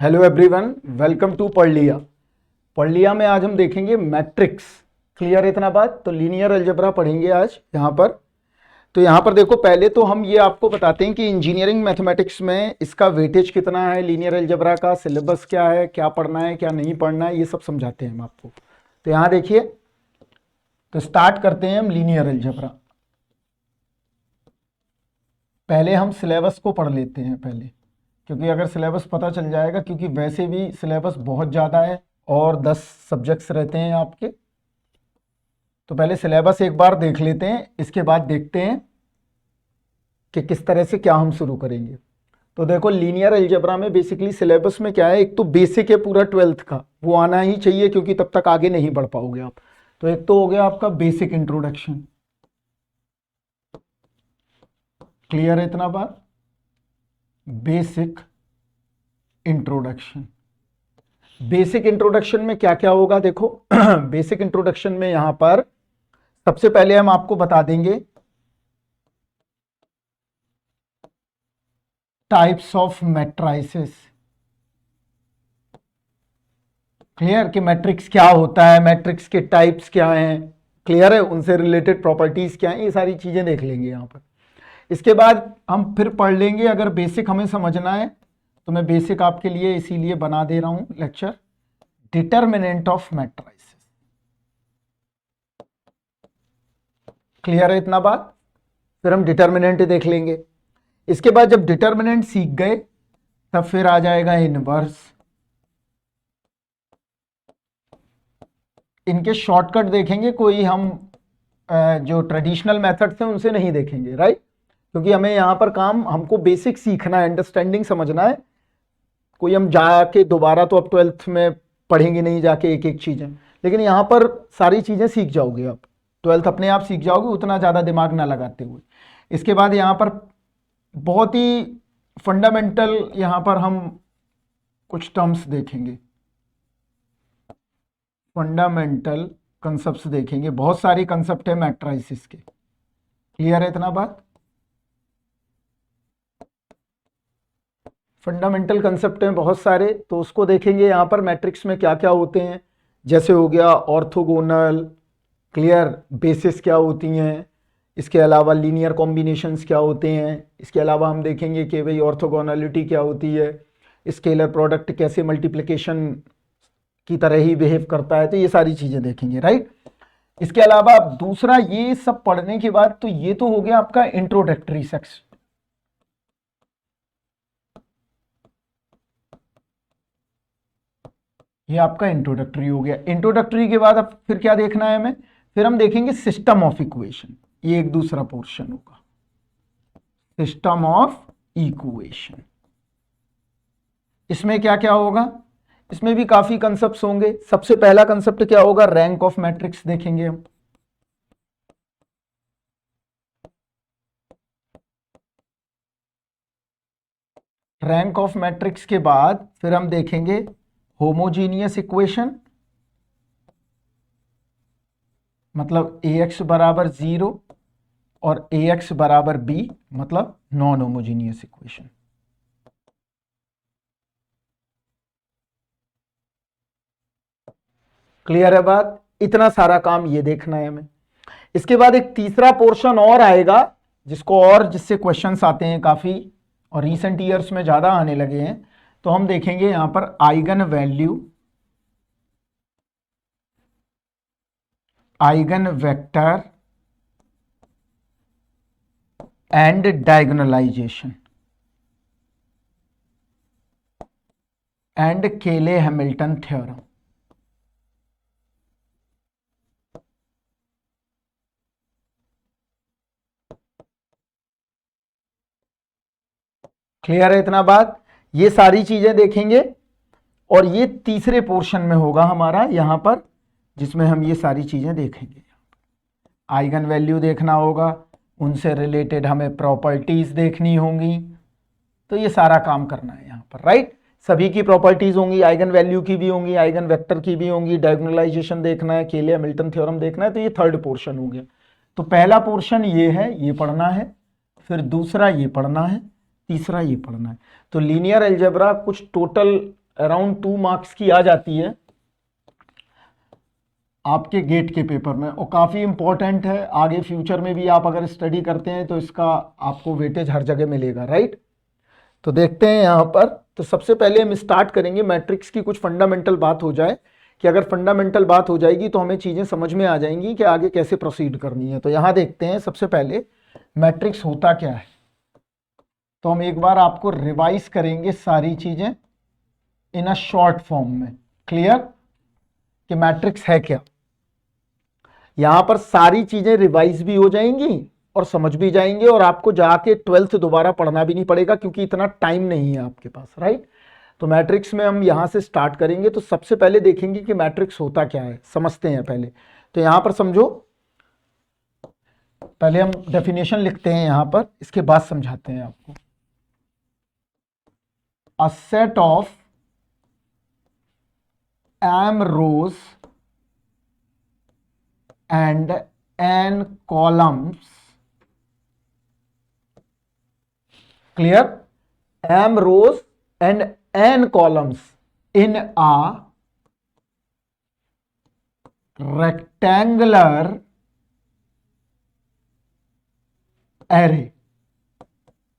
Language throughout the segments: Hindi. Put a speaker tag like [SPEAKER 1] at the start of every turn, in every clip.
[SPEAKER 1] हेलो एवरीवन, वेलकम टू पढ़ लिया। पढ़ लिया में आज हम देखेंगे मैट्रिक्स। क्लियर है इतना बात? तो लीनियर अलजेब्रा पढ़ेंगे आज यहाँ पर। तो यहाँ पर देखो, पहले तो हम ये आपको बताते हैं कि इंजीनियरिंग मैथमेटिक्स में इसका वेटेज कितना है, लीनियर अलजेब्रा का सिलेबस क्या है, क्या पढ़ना है क्या नहीं पढ़ना है, ये सब समझाते हैं हम आपको। तो यहाँ देखिए, तो स्टार्ट करते हैं हम लीनियर अलजेब्रा। पहले हम सिलेबस को पढ़ लेते हैं पहले, क्योंकि अगर सिलेबस पता चल जाएगा, क्योंकि वैसे भी सिलेबस बहुत ज़्यादा है और 10 सब्जेक्ट्स रहते हैं आपके। तो पहले सिलेबस एक बार देख लेते हैं, इसके बाद देखते हैं कि किस तरह से क्या हम शुरू करेंगे। तो देखो, लीनियर अलजेब्रा में बेसिकली सिलेबस में क्या है, एक तो बेसिक है पूरा 12th का, वो आना ही चाहिए क्योंकि तब तक आगे नहीं बढ़ पाओगे आप। तो एक तो हो गया आपका बेसिक इंट्रोडक्शन। क्लियर है इतना बात? Basic introduction. बेसिक इंट्रोडक्शन में क्या क्या होगा देखो। बेसिक इंट्रोडक्शन में यहां पर सबसे पहले हम आपको बता देंगे टाइप्स ऑफ मैट्राइसेस। क्लियर कि मैट्रिक्स क्या होता है, मैट्रिक्स के टाइप्स क्या हैं, क्लियर है, उनसे रिलेटेड प्रॉपर्टीज क्या हैं, ये सारी चीजें देख लेंगे यहां पर। इसके बाद हम फिर पढ़ लेंगे, अगर बेसिक हमें समझना है तो मैं बेसिक आपके लिए इसीलिए बना दे रहा हूं lecture, determinant of matrices. Clear है इतना बात? फिर हम डिटर्मिनेंट देख लेंगे। इसके बाद जब डिटर्मिनेंट सीख गए तब फिर आ जाएगा इनवर्स। इनके शॉर्टकट देखेंगे, कोई हम जो ट्रेडिशनल मेथड्स हैं उनसे नहीं देखेंगे, राइट? क्योंकि हमें यहाँ पर काम, हमको बेसिक सीखना है, अंडरस्टैंडिंग समझना है। कोई हम जाके दोबारा तो अब 12th में पढ़ेंगे नहीं जाके एक एक चीजें, लेकिन यहाँ पर सारी चीजें सीख जाओगे आप। 12th अपने आप सीख जाओगे, उतना ज़्यादा दिमाग ना लगाते हुए। इसके बाद यहाँ पर बहुत ही फंडामेंटल, यहाँ पर हम कुछ टर्म्स देखेंगे, फंडामेंटल कंसेप्ट्स देखेंगे। बहुत सारी कंसेप्ट है मैट्राइसिस के। क्लियर है इतना बात? फंडामेंटल कंसेप्ट हैं बहुत सारे, तो उसको देखेंगे। यहाँ पर मैट्रिक्स में क्या क्या होते हैं, जैसे हो गया ऑर्थोगोनल, क्लियर, बेसिस क्या होती हैं, इसके अलावा लीनियर कॉम्बिनेशंस क्या होते हैं। इसके अलावा हम देखेंगे कि भाई ऑर्थोगोनलिटी क्या होती है, स्केलर प्रोडक्ट कैसे मल्टीप्लिकेशन की तरह ही बिहेव करता है। तो ये सारी चीज़ें देखेंगे, राइट? इसके अलावा दूसरा, ये सब पढ़ने के बाद तो ये तो हो गया आपका इंट्रोडक्टरी सेक्शन। ये आपका इंट्रोडक्टरी हो गया। इंट्रोडक्टरी के बाद अब फिर क्या देखना है हमें, फिर हम देखेंगे सिस्टम ऑफ इक्वेशन। ये एक दूसरा पोर्शन होगा, सिस्टम ऑफ इक्वेशन। इसमें क्या क्या होगा, इसमें भी काफी कंसेप्ट्स होंगे। सबसे पहला कंसेप्ट क्या होगा, रैंक ऑफ मैट्रिक्स देखेंगे हम। रैंक ऑफ मैट्रिक्स के बाद फिर हम देखेंगे होमोजीनियस इक्वेशन, मतलब ax बराबर 0 और ax बराबर b, मतलब नॉन होमोजीनियस इक्वेशन। क्लियर है बात? इतना सारा काम ये देखना है हमें। इसके बाद एक तीसरा पोर्शन और आएगा, जिससे क्वेश्चंस आते हैं काफी, और रीसेंट ईयर्स में ज्यादा आने लगे हैं। तो हम देखेंगे यहां पर eigen value, eigen vector and diagonalization and Cayley Hamilton theorem. Clear है इतना बात? ये सारी चीजें देखेंगे, और ये तीसरे पोर्शन में होगा हमारा यहां पर, जिसमें हम ये सारी चीजें देखेंगे। आइगन वैल्यू देखना होगा, उनसे रिलेटेड हमें प्रॉपर्टीज देखनी होंगी। तो ये सारा काम करना है यहाँ पर, राइट? सभी की प्रॉपर्टीज होंगी, आइगन वैल्यू की भी होंगी, आइगन वेक्टर की भी होंगी, डायगोनलाइजेशन देखना है, केले हैमिल्टन थ्योरम देखना है। तो ये थर्ड पोर्शन हो गया। तो पहला पोर्शन ये है, ये पढ़ना है, फिर दूसरा ये पढ़ना है, तीसरा ये पढ़ना है। तो लीनियर अलजेब्रा कुछ टोटल अराउंड 2 मार्क्स की आ जाती है आपके गेट के पेपर में, और काफ़ी इंपॉर्टेंट है। आगे फ्यूचर में भी आप अगर स्टडी करते हैं तो इसका आपको वेटेज हर जगह मिलेगा, राइट। तो देखते हैं यहाँ पर। तो सबसे पहले हम स्टार्ट करेंगे मैट्रिक्स की कुछ फंडामेंटल बात हो जाए, कि अगर फंडामेंटल बात हो जाएगी तो हमें चीज़ें समझ में आ जाएंगी कि आगे कैसे प्रोसीड करनी है। तो यहाँ देखते हैं सबसे पहले मैट्रिक्स होता क्या है। तो हम एक बार आपको रिवाइज करेंगे सारी चीज़ें इन अ शॉर्ट फॉर्म में, क्लियर, कि मैट्रिक्स है क्या। यहां पर सारी चीजें रिवाइज भी हो जाएंगी और समझ भी जाएंगे, और आपको जाके 12th दोबारा पढ़ना भी नहीं पड़ेगा क्योंकि इतना टाइम नहीं है आपके पास, राइट। तो मैट्रिक्स में हम यहां से स्टार्ट करेंगे। तो सबसे पहले देखेंगे कि मैट्रिक्स होता क्या है, समझते हैं पहले। तो यहां पर समझो, पहले हम डेफिनेशन लिखते हैं यहां पर, इसके बाद समझाते हैं आपको। अ set of m rows and n columns, clear, m rows and n columns in a rectangular array।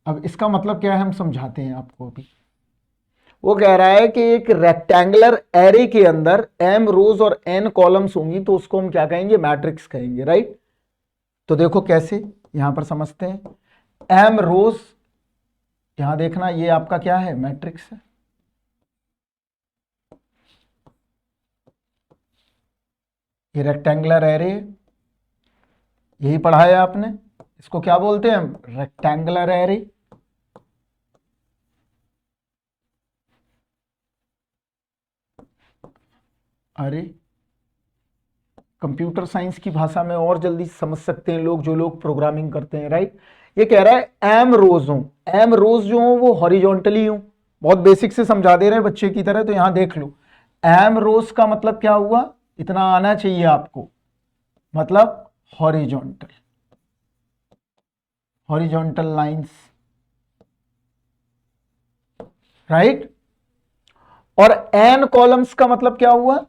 [SPEAKER 1] अब इसका मतलब क्या है हम समझाते हैं आपको अभी। वो कह रहा है कि एक रेक्टेंगुलर एरे के अंदर m रोज और n कॉलम्स होंगी, तो उसको हम क्या कहेंगे, मैट्रिक्स कहेंगे, राइट। तो देखो कैसे, यहां पर समझते हैं। m रोज, यहां देखना ये आपका क्या है, मैट्रिक्स है। ये रेक्टेंगुलर एरे, यही पढ़ा है आपने, इसको क्या बोलते हैं हम, रेक्टेंगुलर एरे। अरे कंप्यूटर साइंस की भाषा में और जल्दी समझ सकते हैं लोग, जो लोग प्रोग्रामिंग करते हैं, राइट। ये कह रहा है एम रोज हो, एम रोज जो हो वो हॉरिजॉन्टली हो। बहुत बेसिक से समझा दे रहे हैं बच्चे की तरह। तो यहां देख लो, एम रोज का मतलब क्या हुआ, इतना आना चाहिए आपको, मतलब हॉरिजॉन्टल, हॉरिजॉन्टल लाइंस, राइट। और एन कॉलम्स का मतलब क्या हुआ,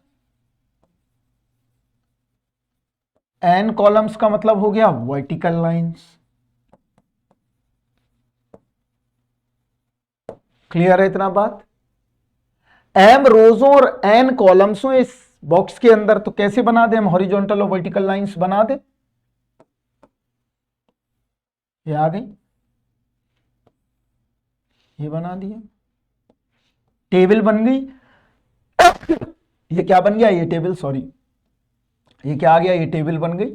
[SPEAKER 1] एन कॉलम्स का मतलब हो गया वर्टिकल लाइंस। क्लियर है इतना बात। एम रोजों और एन कॉलम्सों इस बॉक्स के अंदर, तो कैसे बना दे हम, हॉरिजॉन्टल और वर्टिकल लाइंस बना दे। ये आ गई, ये बना दिया, टेबल बन गई। ये क्या बन गया, ये टेबल, सॉरी, ये क्या आ गया, ये टेबल बन गई।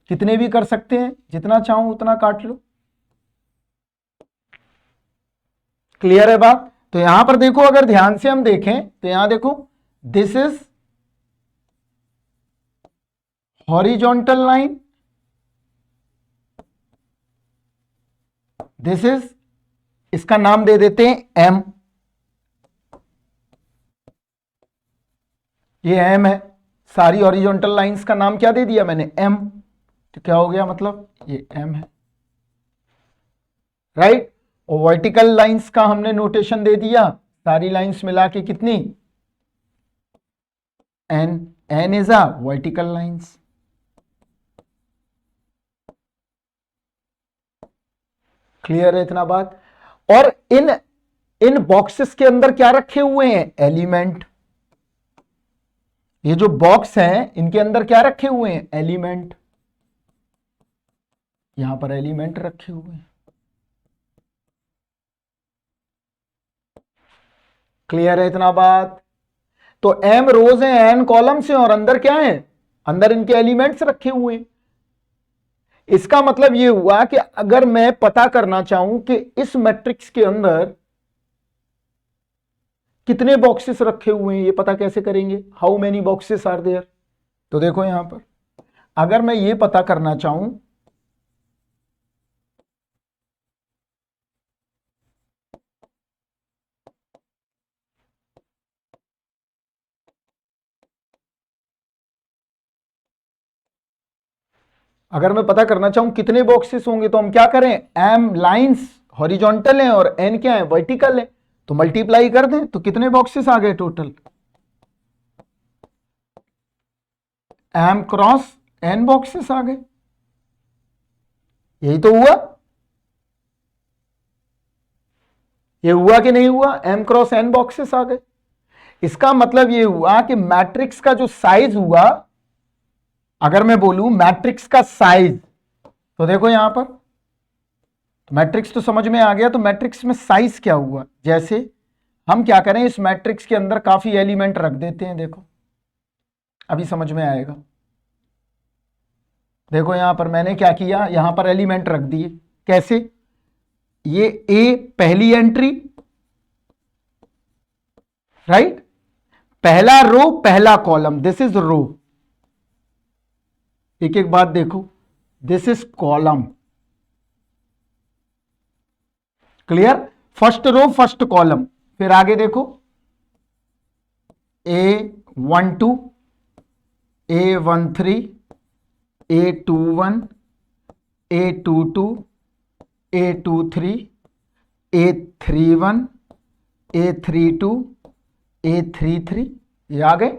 [SPEAKER 1] कितने भी कर सकते हैं, जितना चाहूं उतना काट लो। क्लियर है बात। तो यहां पर देखो, अगर ध्यान से हम देखें तो यहां देखो, this is horizontal line, this is, इसका नाम दे देते हैं एम, ये एम है। सारी हॉरिजॉन्टल लाइंस का नाम क्या दे दिया मैंने, एम। तो क्या हो गया, मतलब ये एम है, राइट। और वर्टिकल लाइंस का हमने नोटेशन दे दिया, सारी लाइंस मिला के कितनी, N, N is a vertical lines. Clear है इतना बात। और इन इन बॉक्सेस के अंदर क्या रखे हुए हैं, एलिमेंट। ये जो बॉक्स हैं इनके अंदर क्या रखे हुए हैं, एलिमेंट। यहां पर एलिमेंट रखे हुए हैं। क्लियर है इतना बात। तो एम रोज है, एन कॉलम्स हैं, और अंदर क्या है, अंदर इनके एलिमेंट्स रखे हुए हैं। इसका मतलब यह हुआ कि अगर मैं पता करना चाहूं कि इस मैट्रिक्स के अंदर कितने बॉक्सेस रखे हुए हैं, ये पता कैसे करेंगे, how many boxes are there. तो देखो यहां पर, अगर मैं ये पता करना चाहूं, अगर मैं पता करना चाहूं कितने बॉक्सेस होंगे, तो हम क्या करें, एम लाइंस हॉरिजॉन्टल हैं और एन क्या है, वर्टिकल है। तो मल्टीप्लाई कर दें तो कितने बॉक्सेस आ गए total, m cross n boxes आ गए। यही तो हुआ, ये हुआ कि नहीं हुआ, m क्रॉस n बॉक्सेस आ गए। इसका मतलब ये हुआ कि मैट्रिक्स का जो साइज हुआ, अगर मैं बोलूं मैट्रिक्स का साइज, तो देखो यहां पर तो मैट्रिक्स तो समझ में आ गया, तो मैट्रिक्स में साइज क्या हुआ, जैसे हम क्या करें, इस मैट्रिक्स के अंदर काफी एलिमेंट रख देते हैं, देखो अभी समझ में आएगा। देखो यहां पर मैंने क्या किया, यहां पर एलिमेंट रख दिए, कैसे, ये ए पहली एंट्री, राइट, पहला रो पहला कॉलम, दिस इज रो, एक एक बात देखो, this is column, clear, first row first column. फिर आगे देखो, A12, A13, A21, A22, A23, A31, A32, A33, ये आ गए।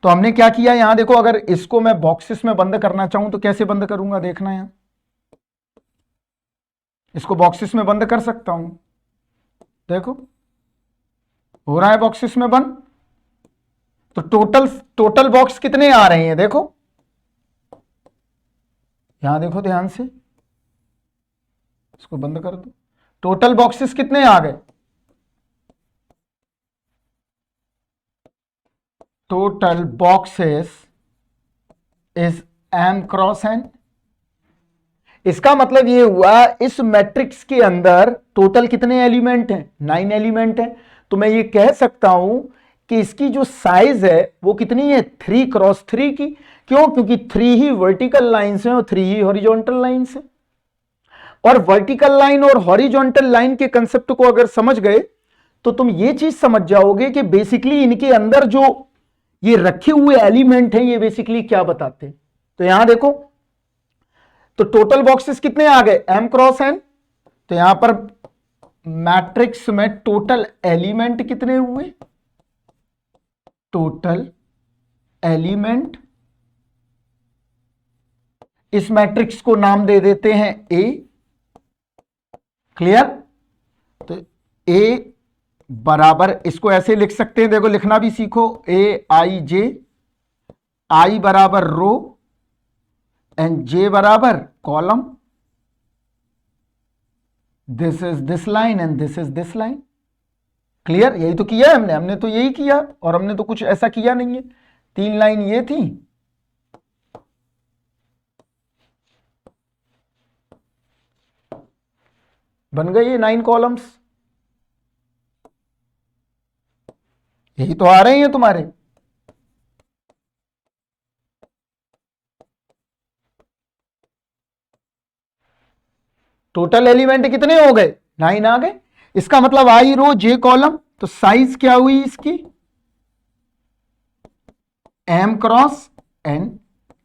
[SPEAKER 1] तो हमने क्या किया, यहां देखो, अगर इसको मैं बॉक्सेस में बंद करना चाहूं तो कैसे बंद करूंगा, देखना यहां, इसको बॉक्सेस में बंद कर सकता हूं, देखो हो रहा है बॉक्सेस में बंद। तो टोटल बॉक्स कितने आ रहे हैं, देखो यहां देखो ध्यान से, इसको बंद कर दो, टोटल बॉक्सेस कितने आ गए, total boxes is m cross n। इसका मतलब ये हुआ इस मैट्रिक्स के अंदर टोटल कितने एलिमेंट हैं, 9 एलिमेंट हैं। तो मैं ये कह सकता हूं कि इसकी जो साइज है वो कितनी है, 3 क्रॉस 3 की। क्यों, क्योंकि 3 ही वर्टिकल लाइंस हैं और 3 ही हॉरिजॉन्टल लाइंस हैं। और वर्टिकल लाइन और हॉरिजॉन्टल लाइन के कंसेप्ट को अगर समझ गए तो तुम ये चीज समझ जाओगे कि बेसिकली इनके अंदर जो ये रखे हुए एलिमेंट हैं ये बेसिकली क्या बताते हैं। तो यहां देखो, तो टोटल बॉक्सेस कितने आ गए, m क्रॉस n। तो यहां पर मैट्रिक्स में टोटल एलिमेंट कितने हुए, टोटल एलिमेंट, इस मैट्रिक्स को नाम दे देते हैं A, क्लियर। तो A बराबर, इसको ऐसे लिख सकते हैं, देखो लिखना भी सीखो, AIJ, I बराबर रो एंड J बराबर column, this is this line and this is this line, clear. यही तो किया है हमने तो यही किया, और हमने तो कुछ ऐसा किया नहीं है। 3 लाइन ये थी, बन गई ये 9 कॉलम्स, यही तो आ रहे हैं तुम्हारे। टोटल एलिमेंट कितने हो गए, 9 आ गए। इसका मतलब आई रो जे कॉलम, तो साइज क्या हुई इसकी, m क्रॉस n।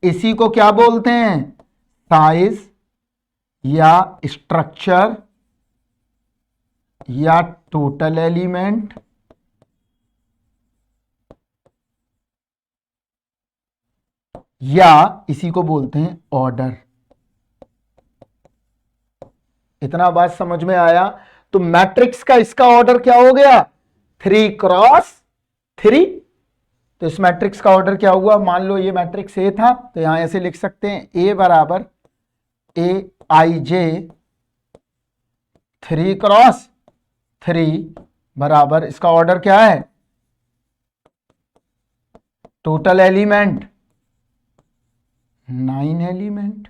[SPEAKER 1] इसी को क्या बोलते हैं, साइज या स्ट्रक्चर या टोटल एलिमेंट या इसी को बोलते हैं ऑर्डर। इतना बात समझ में आया। तो मैट्रिक्स का इसका ऑर्डर क्या हो गया, 3 क्रॉस 3। तो इस मैट्रिक्स का ऑर्डर क्या हुआ, मान लो ये मैट्रिक्स ए था, तो यहां ऐसे लिख सकते हैं ए बराबर AIJ 3 क्रॉस 3 बराबर, इसका ऑर्डर क्या है, टोटल एलिमेंट 9 एलिमेंट,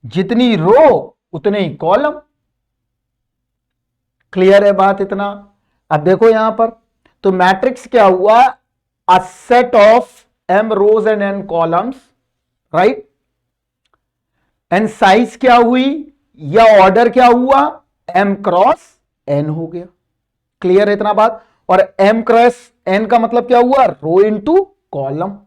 [SPEAKER 1] जितनी रो उतने ही कॉलम, क्लियर है बात इतना। अब देखो यहां पर, तो मैट्रिक्स क्या हुआ, a set of m rows and n columns, right, and size क्या हुई या ऑर्डर क्या हुआ, m क्रॉस n हो गया, क्लियर है इतना बात। और m क्रॉस n का मतलब क्या हुआ, रो इंटू कॉलम।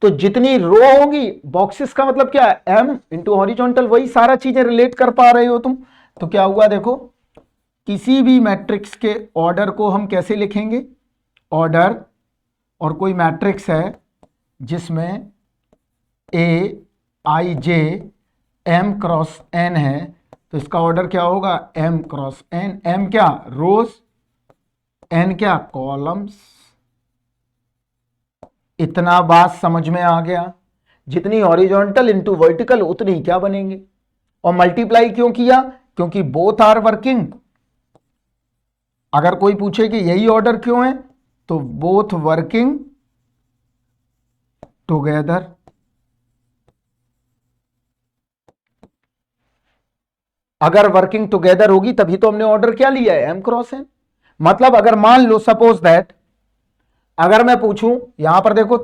[SPEAKER 1] तो जितनी रो होगी, बॉक्सेस का मतलब क्या है, m इंटू हॉरिजॉन्टल, वही सारा चीजें रिलेट कर पा रहे हो तुम। तो क्या हुआ देखो, किसी भी मैट्रिक्स के ऑर्डर को हम कैसे लिखेंगे, ऑर्डर, और कोई मैट्रिक्स है जिसमें ए आई जे एम क्रॉस एन है, तो इसका ऑर्डर क्या होगा, एम क्रॉस एन। एम क्या, रोज, एन क्या, कॉलम्स। इतना बात समझ में आ गया। जितनी हॉरिजॉन्टल इनटू वर्टिकल उतनी क्या बनेंगे। और मल्टीप्लाई क्यों किया, क्योंकि बोथ आर वर्किंग। अगर कोई पूछे कि यही ऑर्डर क्यों है, तो बोथ वर्किंग टुगेदर। अगर वर्किंग टुगेदर होगी तभी तो हमने ऑर्डर क्या लिया है, एम क्रॉस एन। मतलब अगर मान लो सपोज दैट, अगर मैं पूछूं यहां पर देखो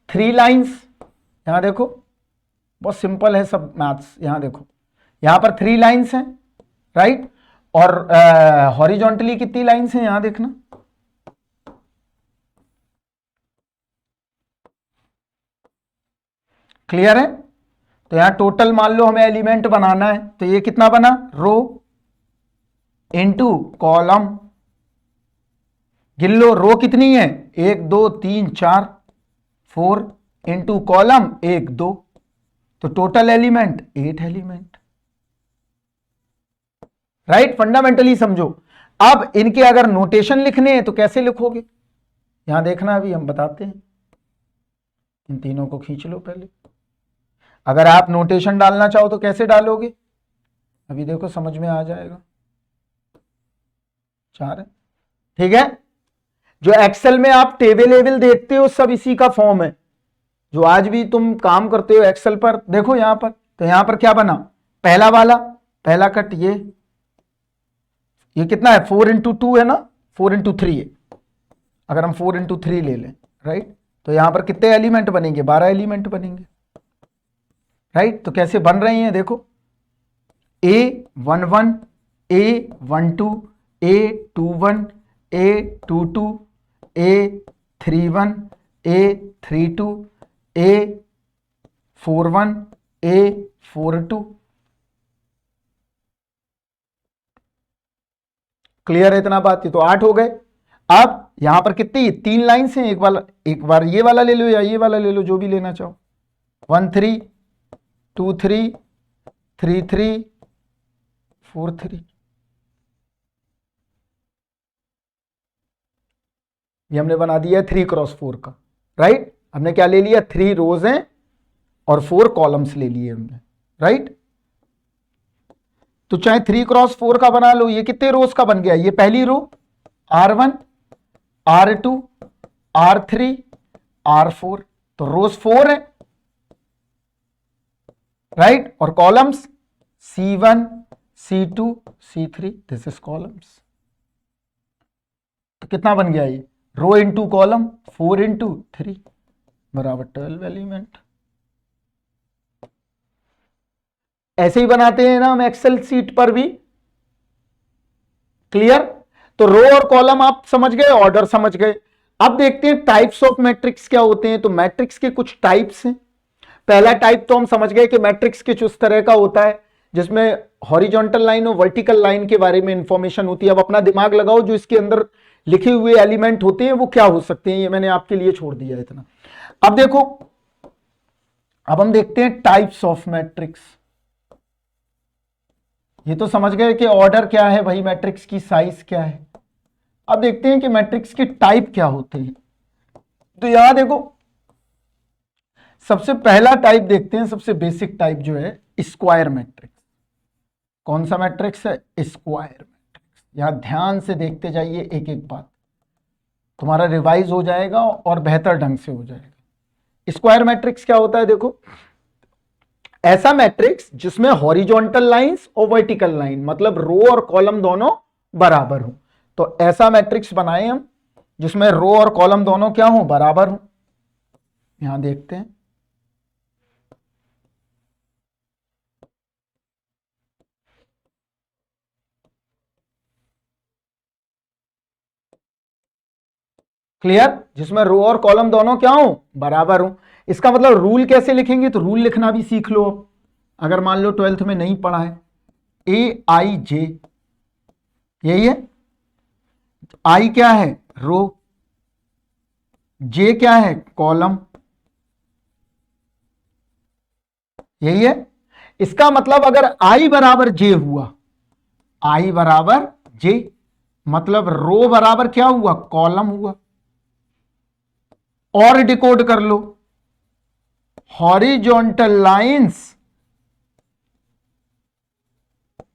[SPEAKER 1] 3 लाइंस, यहां देखो बहुत सिंपल है सब मैथ्स, यहां देखो यहां पर 3 लाइंस हैं, राइट, और हॉरिजॉन्टली कितनी लाइंस हैं, यहां देखना, क्लियर है। तो यहां टोटल मान लो हमें एलिमेंट बनाना है, तो ये कितना बना, रो इनटू कॉलम। गिन लो रो कितनी है, 1 2 3 4 4 इंटू कॉलम 1 2, तो total element 8 element, right. Fundamentally समझो। अब इनके अगर नोटेशन लिखने हैं तो कैसे लिखोगे, यहां देखना, अभी हम बताते हैं। इन तीनों को खींच लो पहले। अगर आप नोटेशन डालना चाहो तो कैसे डालोगे, अभी देखो समझ में आ जाएगा। 4 है, ठीक है। जो एक्सेल में आप टेबल वेबल देखते हो सब इसी का फॉर्म है, जो आज भी तुम काम करते हो एक्सेल पर। देखो यहां पर, तो यहां पर क्या बना, पहला वाला, पहला कट ये कितना है, 4 इंटू 2 है ना, 4 इंटू 3 है। अगर हम 4 इंटू 3 ले लें, राइट, तो यहां पर कितने एलिमेंट बनेंगे, 12 एलिमेंट बनेंगे, राइट। तो कैसे बन रहे हैं देखो, A11, A12, A21, A22, A31, A32, A41, A42। Clear है इतना बात, ये तो 8 हो गए। अब यहां पर कितनी, 3 लाइन्स हैं, एक बार ये वाला ले लो या ये वाला ले लो, जो भी लेना चाहो। 1 3 2 3 3 3 4 3, ये हमने बना दिया है 3 क्रॉस 4 का, राइट। हमने क्या ले लिया, 3 रोज हैं और 4 कॉलम्स ले लिए हमने, राइट। तो चाहे 3 क्रॉस 4 का बना लो, ये कितने रोज का बन गया, ये पहली रो R1 R2 R3 R4, तो रोज 4 है, राइट, और columns C1 C2 C3, this is columns. तो कितना बन गया ये, रो इंटू कॉलम, 4 इंटू 3 बराबर 12 एलिमेंट। ऐसे ही बनाते हैं ना हम एक्सेल सीट पर भी, क्लियर। तो रो और कॉलम आप समझ गए, ऑर्डर समझ गए। अब देखते हैं टाइप्स ऑफ मैट्रिक्स क्या होते हैं। तो मैट्रिक्स के कुछ टाइप्स हैं। पहला टाइप तो हम समझ गए कि मैट्रिक्स कुछ उस तरह का होता है जिसमें हॉरिजॉन्टल लाइन और वर्टिकल लाइन के बारे में इंफॉर्मेशन होती है। अब अपना दिमाग लगाओ, जो इसके अंदर लिखे हुए एलिमेंट होते हैं वो क्या हो सकते हैं, ये मैंने आपके लिए छोड़ दिया इतना। अब देखो, अब हम देखते हैं टाइप्स ऑफ मैट्रिक्स। ये तो समझ गए कि ऑर्डर क्या है भाई, मैट्रिक्स की साइज क्या है। अब देखते हैं कि मैट्रिक्स के टाइप क्या होते हैं। तो यहां देखो, सबसे पहला टाइप देखते हैं, सबसे बेसिक टाइप जो है स्क्वायर मैट्रिक्स। कौन सा मैट्रिक्स है, स्क्वायर मैट्रिक्स। यहां ध्यान से देखते जाइए, एक एक बात तुम्हारा रिवाइज हो जाएगा और बेहतर ढंग से हो जाएगा। स्क्वायर मैट्रिक्स क्या होता है, देखो ऐसा मैट्रिक्स जिसमें हॉरिजॉन्टल लाइंस और वर्टिकल लाइन, मतलब रो और कॉलम दोनों बराबर हो। तो ऐसा मैट्रिक्स बनाए हम जिसमें रो और कॉलम दोनों क्या हो, बराबर हो। यहां देखते हैं, क्लियर, जिसमें रो और कॉलम दोनों क्या हो, बराबर हो। इसका मतलब रूल कैसे लिखेंगे, तो रूल लिखना भी सीख लो। अगर मान लो 12th में नहीं पढ़ा है, A I J यही है। आई क्या है, रो, जे क्या है, कॉलम, यही है। इसका मतलब अगर आई बराबर जे हुआ, आई बराबर जे, मतलब रो बराबर क्या हुआ, कॉलम हुआ। और डिकोड कर लो, हॉरिजॉन्टल लाइंस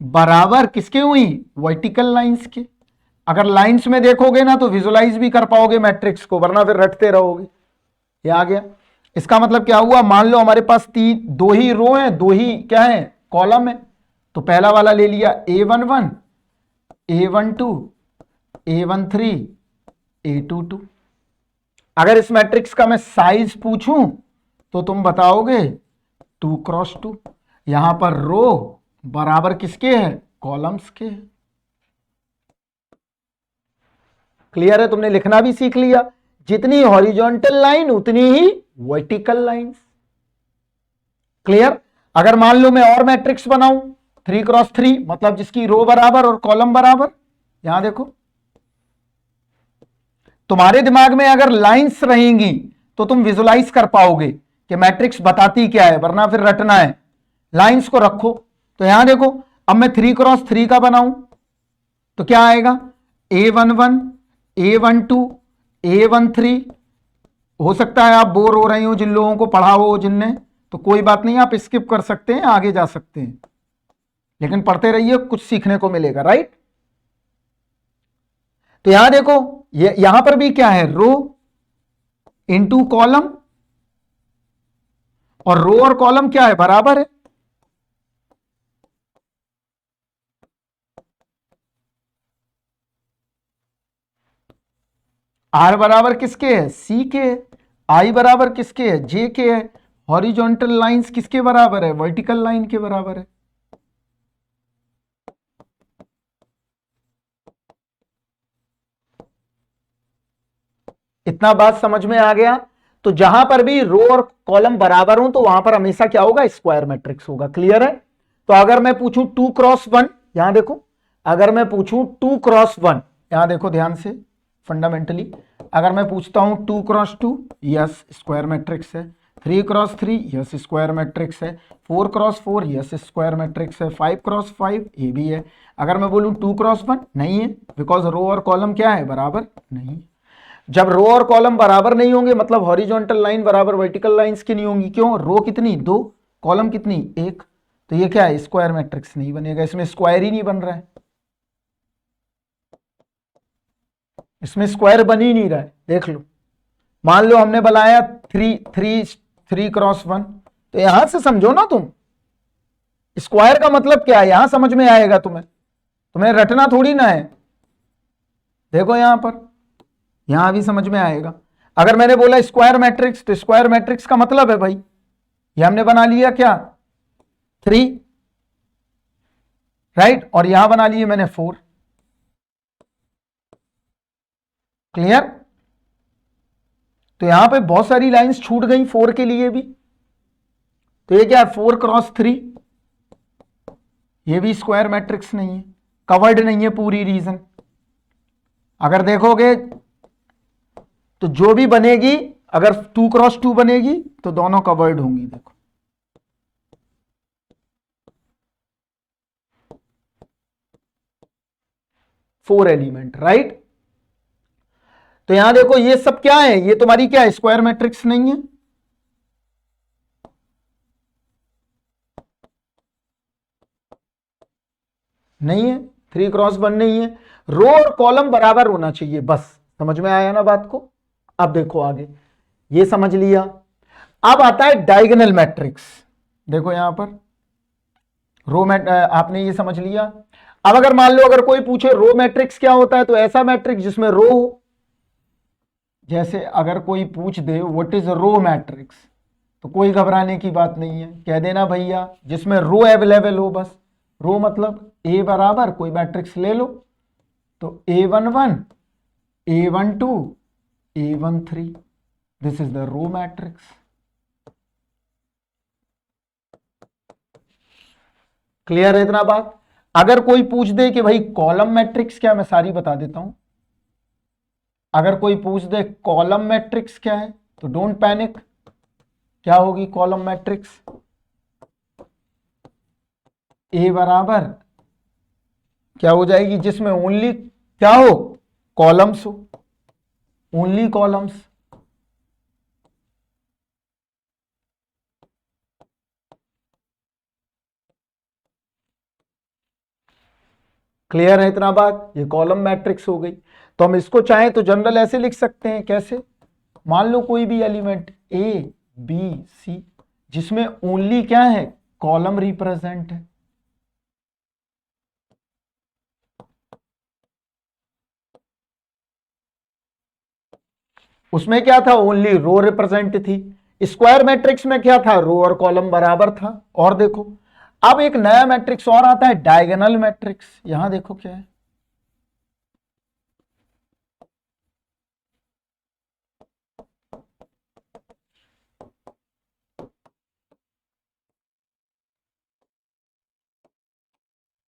[SPEAKER 1] बराबर किसके हुई, वर्टिकल लाइंस के। अगर लाइंस में देखोगे ना तो विजुलाइज भी कर पाओगे मैट्रिक्स को, वरना फिर रटते रहोगे। ये आ गया। इसका मतलब क्या हुआ, मान लो हमारे पास दो ही रो हैं, दो ही क्या है, कॉलम है। तो पहला वाला ले लिया A11, A12, A13, A22। अगर इस मैट्रिक्स का मैं साइज पूछूं तो तुम बताओगे 2x2। यहां पर रो बराबर किसके है, कॉलम्स के। क्लियर है, तुमने लिखना भी सीख लिया। जितनी हॉरिजॉन्टल लाइन उतनी ही वर्टिकल लाइंस। क्लियर। अगर मान लो मैं और मैट्रिक्स बनाऊं 3x3, मतलब जिसकी रो बराबर और कॉलम बराबर, यहां देखो, तुम्हारे दिमाग में अगर लाइंस रहेंगी तो तुम विजुलाइज कर पाओगे कि मैट्रिक्स बताती क्या है, वरना फिर रटना है। लाइंस को रखो। तो यहां देखो, अब मैं 3x3 का बनाऊं तो क्या आएगा, A11, A12, A13। हो सकता है आप बोर हो रहे हो, जिन लोगों को पढ़ा हो जिनने, तो कोई बात नहीं, आप स्किप कर सकते हैं, आगे जा सकते हैं, लेकिन पढ़ते रहिए, कुछ सीखने को मिलेगा, राइट। तो यहां देखो, ये यहां पर भी क्या है, रो इनटू कॉलम, और रो और कॉलम क्या है, बराबर है। आर बराबर किसके है, सी के है। आई बराबर किसके है, जे के है। हॉरिजॉन्टल लाइंस किसके बराबर है, वर्टिकल लाइन के बराबर है। इतना बात समझ में आ गया। तो जहां पर भी रो और कॉलम बराबर हो तो वहां पर हमेशा क्या होगा, स्क्वायर मैट्रिक्स होगा। क्लियर है। तो अगर मैं पूछूं 2x1, यहां देखो, अगर मैं पूछूं 2x1, यहां देखो ध्यान से फंडामेंटली, अगर मैं पूछता हूं 2x2, यस स्क्वायर मैट्रिक्स है। 3x3, यस स्क्वायर मैट्रिक्स है। 4x4, यस स्क्वायर मैट्रिक्स है। 5x5, ये भी है। अगर मैं बोलूं 2x1, नहीं है, बिकॉज रो और कॉलम क्या है, बराबर नहीं। जब रो और कॉलम बराबर नहीं होंगे मतलब हॉरिजॉन्टल लाइन बराबर वर्टिकल लाइंस की नहीं होंगी। क्यों, रो कितनी, 2, कॉलम कितनी, 1। तो ये क्या है, स्क्वायर मैट्रिक्स नहीं बनेगा, इसमें स्क्वायर ही नहीं बन रहा है, इसमें स्क्वायर बन ही नहीं रहा है। देख लो, मान लो हमने बनाया 3x1, तो यहां से समझो ना तुम, स्क्वायर का मतलब क्या है, यहां समझ में आएगा तुम्हें, तुम्हें रटना थोड़ी ना है। देखो यहां पर, यहां भी समझ में आएगा। अगर मैंने बोला स्क्वायर मैट्रिक्स, तो स्क्वायर मैट्रिक्स का मतलब है भाई, ये हमने बना लिया क्या, 3, राइट, और यहां बना लिए मैंने 4। क्लियर। तो यहां पे बहुत सारी लाइंस छूट गई 4 के लिए भी। तो ये क्या है, 4x3, ये भी स्क्वायर मैट्रिक्स नहीं है, कवर्ड नहीं है पूरी रीजन। अगर देखोगे तो जो भी बनेगी, अगर 2x2 बनेगी तो दोनों कवर्ड होंगी। देखो, फोर एलिमेंट, राइट। तो यहां देखो, ये सब क्या है, ये तुम्हारी क्या है, स्क्वायर मैट्रिक्स नहीं है। नहीं है, 3x1 नहीं है। रो और कॉलम बराबर होना चाहिए, बस। समझ में आया ना बात को। अब देखो आगे, ये समझ लिया। अब आता है डायगोनल मैट्रिक्स। देखो यहां पर रो आपने ये समझ लिया। अब अगर मान लो अगर कोई पूछे रो मैट्रिक्स क्या होता है, तो ऐसा मैट्रिक्स जिसमें रो हो। जैसे अगर कोई पूछ दे व्हाट इज रो मैट्रिक्स, तो कोई घबराने की बात नहीं है, कह देना भैया जिसमें रो अवेलेबल हो बस। रो मतलब ए बराबर कोई मैट्रिक्स ले लो, तो A11, A12, A13, this is the row matrix. Clear है इतना बात। अगर कोई पूछ दे कि भाई कॉलम मैट्रिक्स क्या, मैं सारी बता देता हूं। अगर कोई पूछ दे कॉलम मैट्रिक्स क्या है तो डोंट पैनिक। क्या होगी कॉलम मैट्रिक्स? ए बराबर क्या हो जाएगी, जिसमें ओनली क्या हो, कॉलम्स हो, ओनली कॉलम्स। क्लियर है इतना बात? ये कॉलम मैट्रिक्स हो गई। तो हम इसको चाहें तो जनरल ऐसे लिख सकते हैं, कैसे? मान लो कोई भी एलिमेंट ए बी सी जिसमें ओनली क्या है, कॉलम रिप्रेजेंट है। उसमें क्या था, ओनली रो रिप्रेजेंट थी। स्क्वायर मैट्रिक्स में क्या था, रो और कॉलम बराबर था। और देखो अब एक नया मैट्रिक्स और आता है, डायगोनल मैट्रिक्स। यहां देखो क्या है,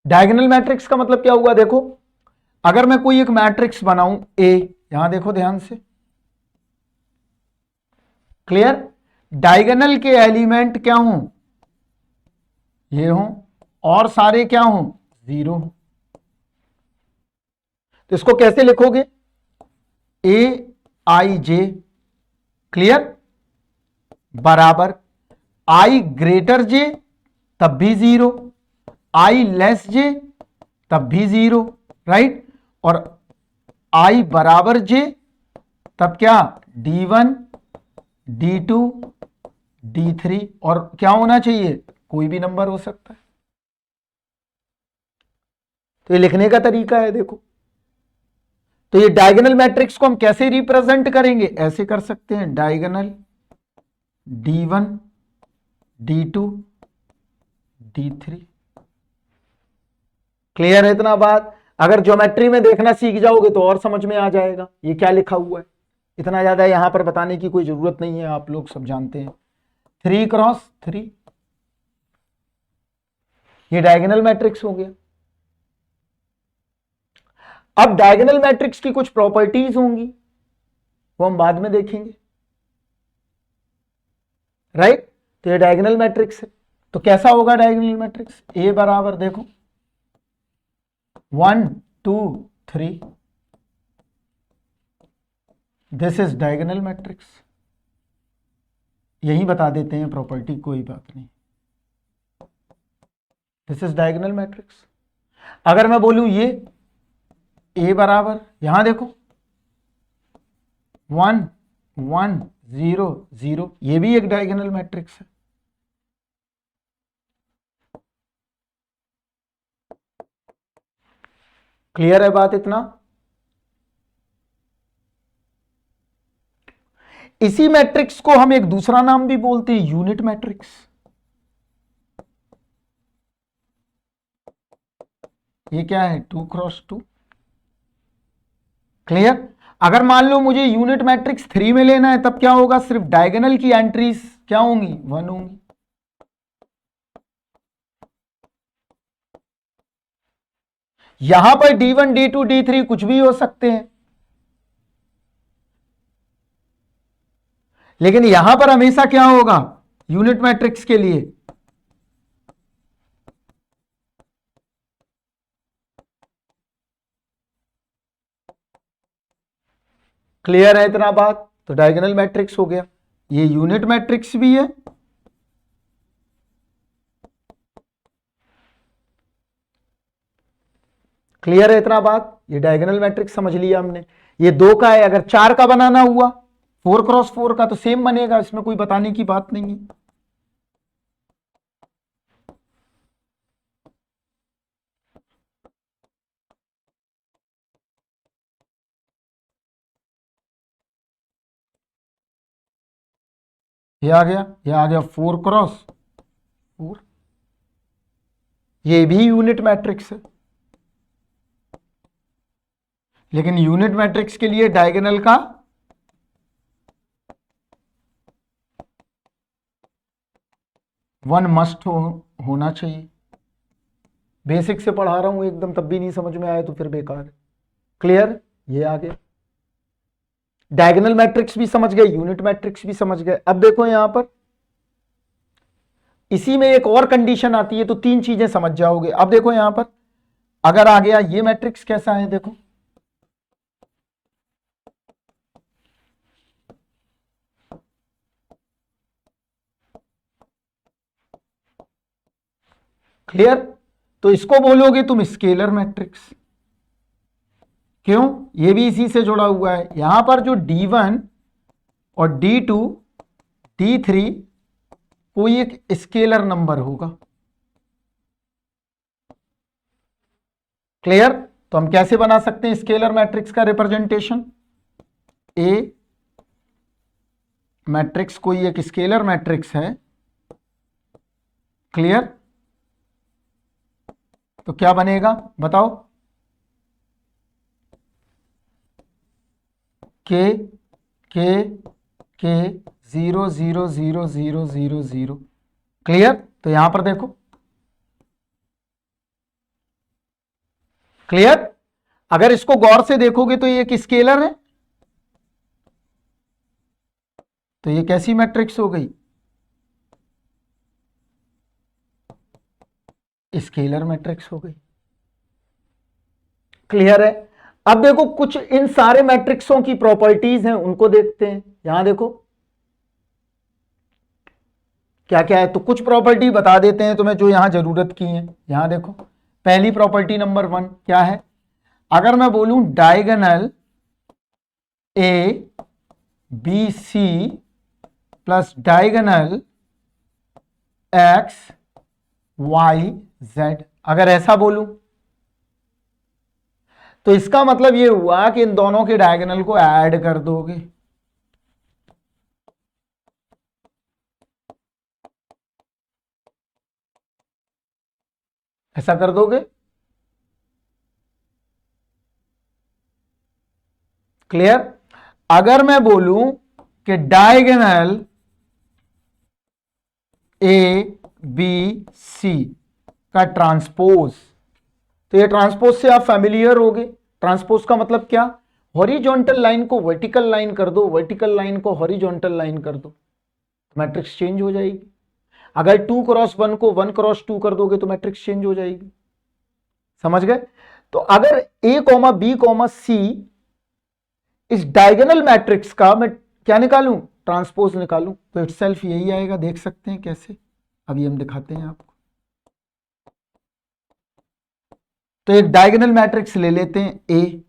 [SPEAKER 1] डायगोनल मैट्रिक्स का मतलब क्या हुआ, देखो अगर मैं कोई एक मैट्रिक्स बनाऊं ए, यहां देखो ध्यान से, क्लियर? डायगोनल के एलिमेंट क्या हों, ये हों, और सारे क्या हों, जीरो। तो इसको कैसे लिखोगे, ए आई जे, क्लियर, बराबर आई ग्रेटर जे तब भी जीरो, आई लेस जे तब भी जीरो, राइट? और आई बराबर जे तब क्या, D1 D2 D3, और क्या होना चाहिए, कोई भी नंबर हो सकता है। तो ये लिखने का तरीका है, देखो। तो ये डायगोनल मैट्रिक्स को हम कैसे रिप्रेजेंट करेंगे, ऐसे कर सकते हैं, diagonal D1 D2 D3। Clear है इतना बात? अगर ज्योमेट्री में देखना सीख जाओगे तो और समझ में आ जाएगा ये क्या लिखा हुआ है। इतना ज्यादा यहां पर बताने की कोई जरूरत नहीं है, आप लोग सब जानते हैं। 3x3 ये डायगोनल मैट्रिक्स हो गया। अब डायगोनल मैट्रिक्स की कुछ प्रॉपर्टीज होंगी, वो हम बाद में देखेंगे, राइट? तो ये डायगोनल मैट्रिक्स है। तो कैसा होगा डायगोनल मैट्रिक्स, ए बराबर देखो 1 2 3, दिस इज डायगोनल मैट्रिक्स। यही बता देते हैं प्रॉपर्टी, कोई बात नहीं। This is diagonal matrix. अगर मैं बोलूं ये ए बराबर, यहां देखो 1 1 0 0, ये भी एक डायगोनल मैट्रिक्स है। क्लियर है बात इतना? इसी मैट्रिक्स को हम एक दूसरा नाम भी बोलते हैं, यूनिट मैट्रिक्स। ये क्या है, 2x2। क्लियर? अगर मान लो मुझे यूनिट मैट्रिक्स 3 में लेना है, तब क्या होगा, सिर्फ डायगोनल की एंट्रीज क्या होंगी, 1 होंगी। यहां पर D1 D2 D3 कुछ भी हो सकते हैं, लेकिन यहां पर हमेशा क्या होगा, यूनिट मैट्रिक्स के लिए क्लियर है इतना बात? तो डायगोनल मैट्रिक्स हो गया, ये यूनिट मैट्रिक्स भी है, क्लियर है इतना बात? ये डायगोनल मैट्रिक्स समझ लिया हमने। ये 2 का है, अगर 4 का बनाना हुआ 4x4 का तो सेम बनेगा, इसमें कोई बताने की बात नहीं है। ये आ गया 4x4, ये भी यूनिट मैट्रिक्स है, लेकिन यूनिट मैट्रिक्स के लिए डायगोनल का वन मस्ट होना चाहिए। बेसिक से पढ़ा रहा हूं एकदम, तब भी नहीं समझ में आया तो फिर बेकार है। क्लियर? ये आ गया। डायगोनल मैट्रिक्स भी समझ गए, यूनिट मैट्रिक्स भी समझ गए। अब देखो यहां पर इसी में एक और कंडीशन आती है, तो तीन चीजें समझ जाओगे। अब देखो यहां पर अगर आ गया ये मैट्रिक्स कैसा है, देखो क्लियर? तो इसको बोलोगे तुम स्केलर मैट्रिक्स। क्यों? ये भी इसी से जुड़ा हुआ है। यहां पर जो D1 और D2 D3 कोई एक स्केलर नंबर होगा। क्लियर? तो हम कैसे बना सकते हैं स्केलर मैट्रिक्स का रिप्रेजेंटेशन? ए मैट्रिक्स कोई एक स्केलर मैट्रिक्स है। क्लियर? तो क्या बनेगा बताओ? के के के 0 0 0 0 0 0। क्लियर? तो यहां पर देखो, क्लियर? अगर इसको गौर से देखोगे तो ये एक स्केलर है, तो ये कैसी मैट्रिक्स हो गई? स्केलर मैट्रिक्स हो गई। क्लियर है? अब देखो कुछ इन सारे मैट्रिक्सों की प्रॉपर्टीज हैं, उनको देखते हैं। यहां देखो क्या क्या है, तो कुछ प्रॉपर्टी बता देते हैं तुम्हें जो यहां जरूरत की है। यहां देखो पहली प्रॉपर्टी नंबर 1 क्या है? अगर मैं बोलूं diagonal A B C plus diagonal X Y Z, अगर ऐसा बोलूं तो इसका मतलब ये हुआ कि इन दोनों के डायगोनल को ऐड कर दोगे। ऐसा कर दोगे। क्लियर? अगर मैं बोलूं कि डायगोनल ए बी सी का ट्रांसपोज, तो ये ट्रांसपोज से आप फैमिलियर होगे। ट्रांसपोज का मतलब क्या? हॉरिजॉन्टल लाइन को वर्टिकल लाइन कर दो, वर्टिकल लाइन को हॉरिजॉन्टल लाइन कर दो, मैट्रिक्स चेंज हो जाएगी। अगर 2 क्रॉस 1 को 1 क्रॉस 2 कर दोगे तो मैट्रिक्स चेंज हो जाएगी। समझ गए? तो अगर ए कॉमा बी कॉमा सी इस डायगोनल मैट्रिक्स का मैं क्या निकालूं? ट्रांसपोज निकालूं, तो इटसेल्फ यही आएगा। देख सकते हैं कैसे, अभी हम दिखाते हैं आपको। तो एक डायगोनल मैट्रिक्स ले लेते हैं ए।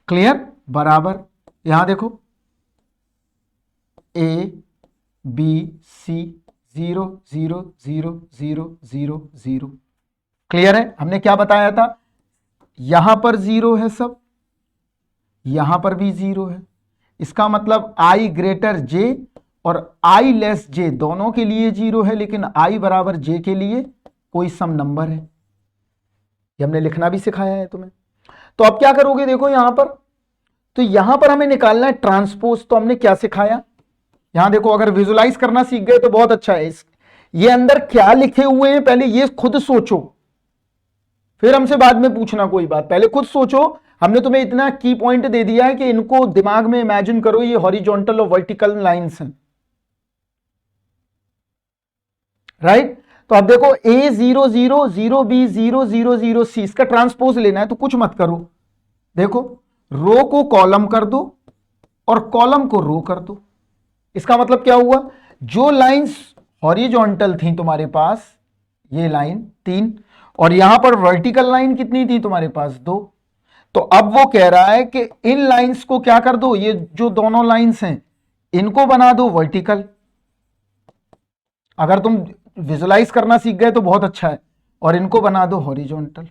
[SPEAKER 1] क्लियर? बराबर यहां देखो ए बी सी 0 0 0 0 0 0। क्लियर है? हमने क्या बताया था? यहां पर 0 है सब, यहां पर भी 0 है। इसका मतलब आई ग्रेटर जे और आई लेस जे दोनों के लिए 0 है, लेकिन आई बराबर जे के लिए कोई सम नंबर है। ये हमने लिखना भी सिखाया है तुम्हें। तो अब क्या करोगे? देखो यहां पर, तो यहां पर हमें निकालना है ट्रांसपोज। तो हमने क्या सिखाया? यहां देखो, अगर विजुलाइज करना सीख गए तो बहुत अच्छा है। ये अंदर क्या लिखे हुए हैं पहले ये खुद सोचो, फिर हमसे बाद में पूछना कोई बात। पहले खुद सोचो। हमने तुम्हें इतना की पॉइंट दे दिया है कि इनको दिमाग में इमेजिन करो, ये हॉरिजॉन्टल और वर्टिकल लाइंस हैं। राइट? तो अब देखो ए 0 0 0 बी 0 0 0 सी, इसका ट्रांसपोज लेना है तो कुछ मत करो। देखो रो को कॉलम कर दो और कॉलम को रो कर दो। इसका मतलब क्या हुआ? जो लाइंस हॉरिजॉन्टल थी तुम्हारे पास, ये लाइन 3, और यहां पर वर्टिकल लाइन कितनी थी तुम्हारे पास? 2। तो अब वो कह रहा है कि इन लाइंस को क्या कर दो, ये जो दोनों लाइंस हैं इनको बना दो वर्टिकल। अगर तुम विजुलाइज करना सीख गए तो बहुत अच्छा है, और इनको बना दो हॉरिजॉन्टल,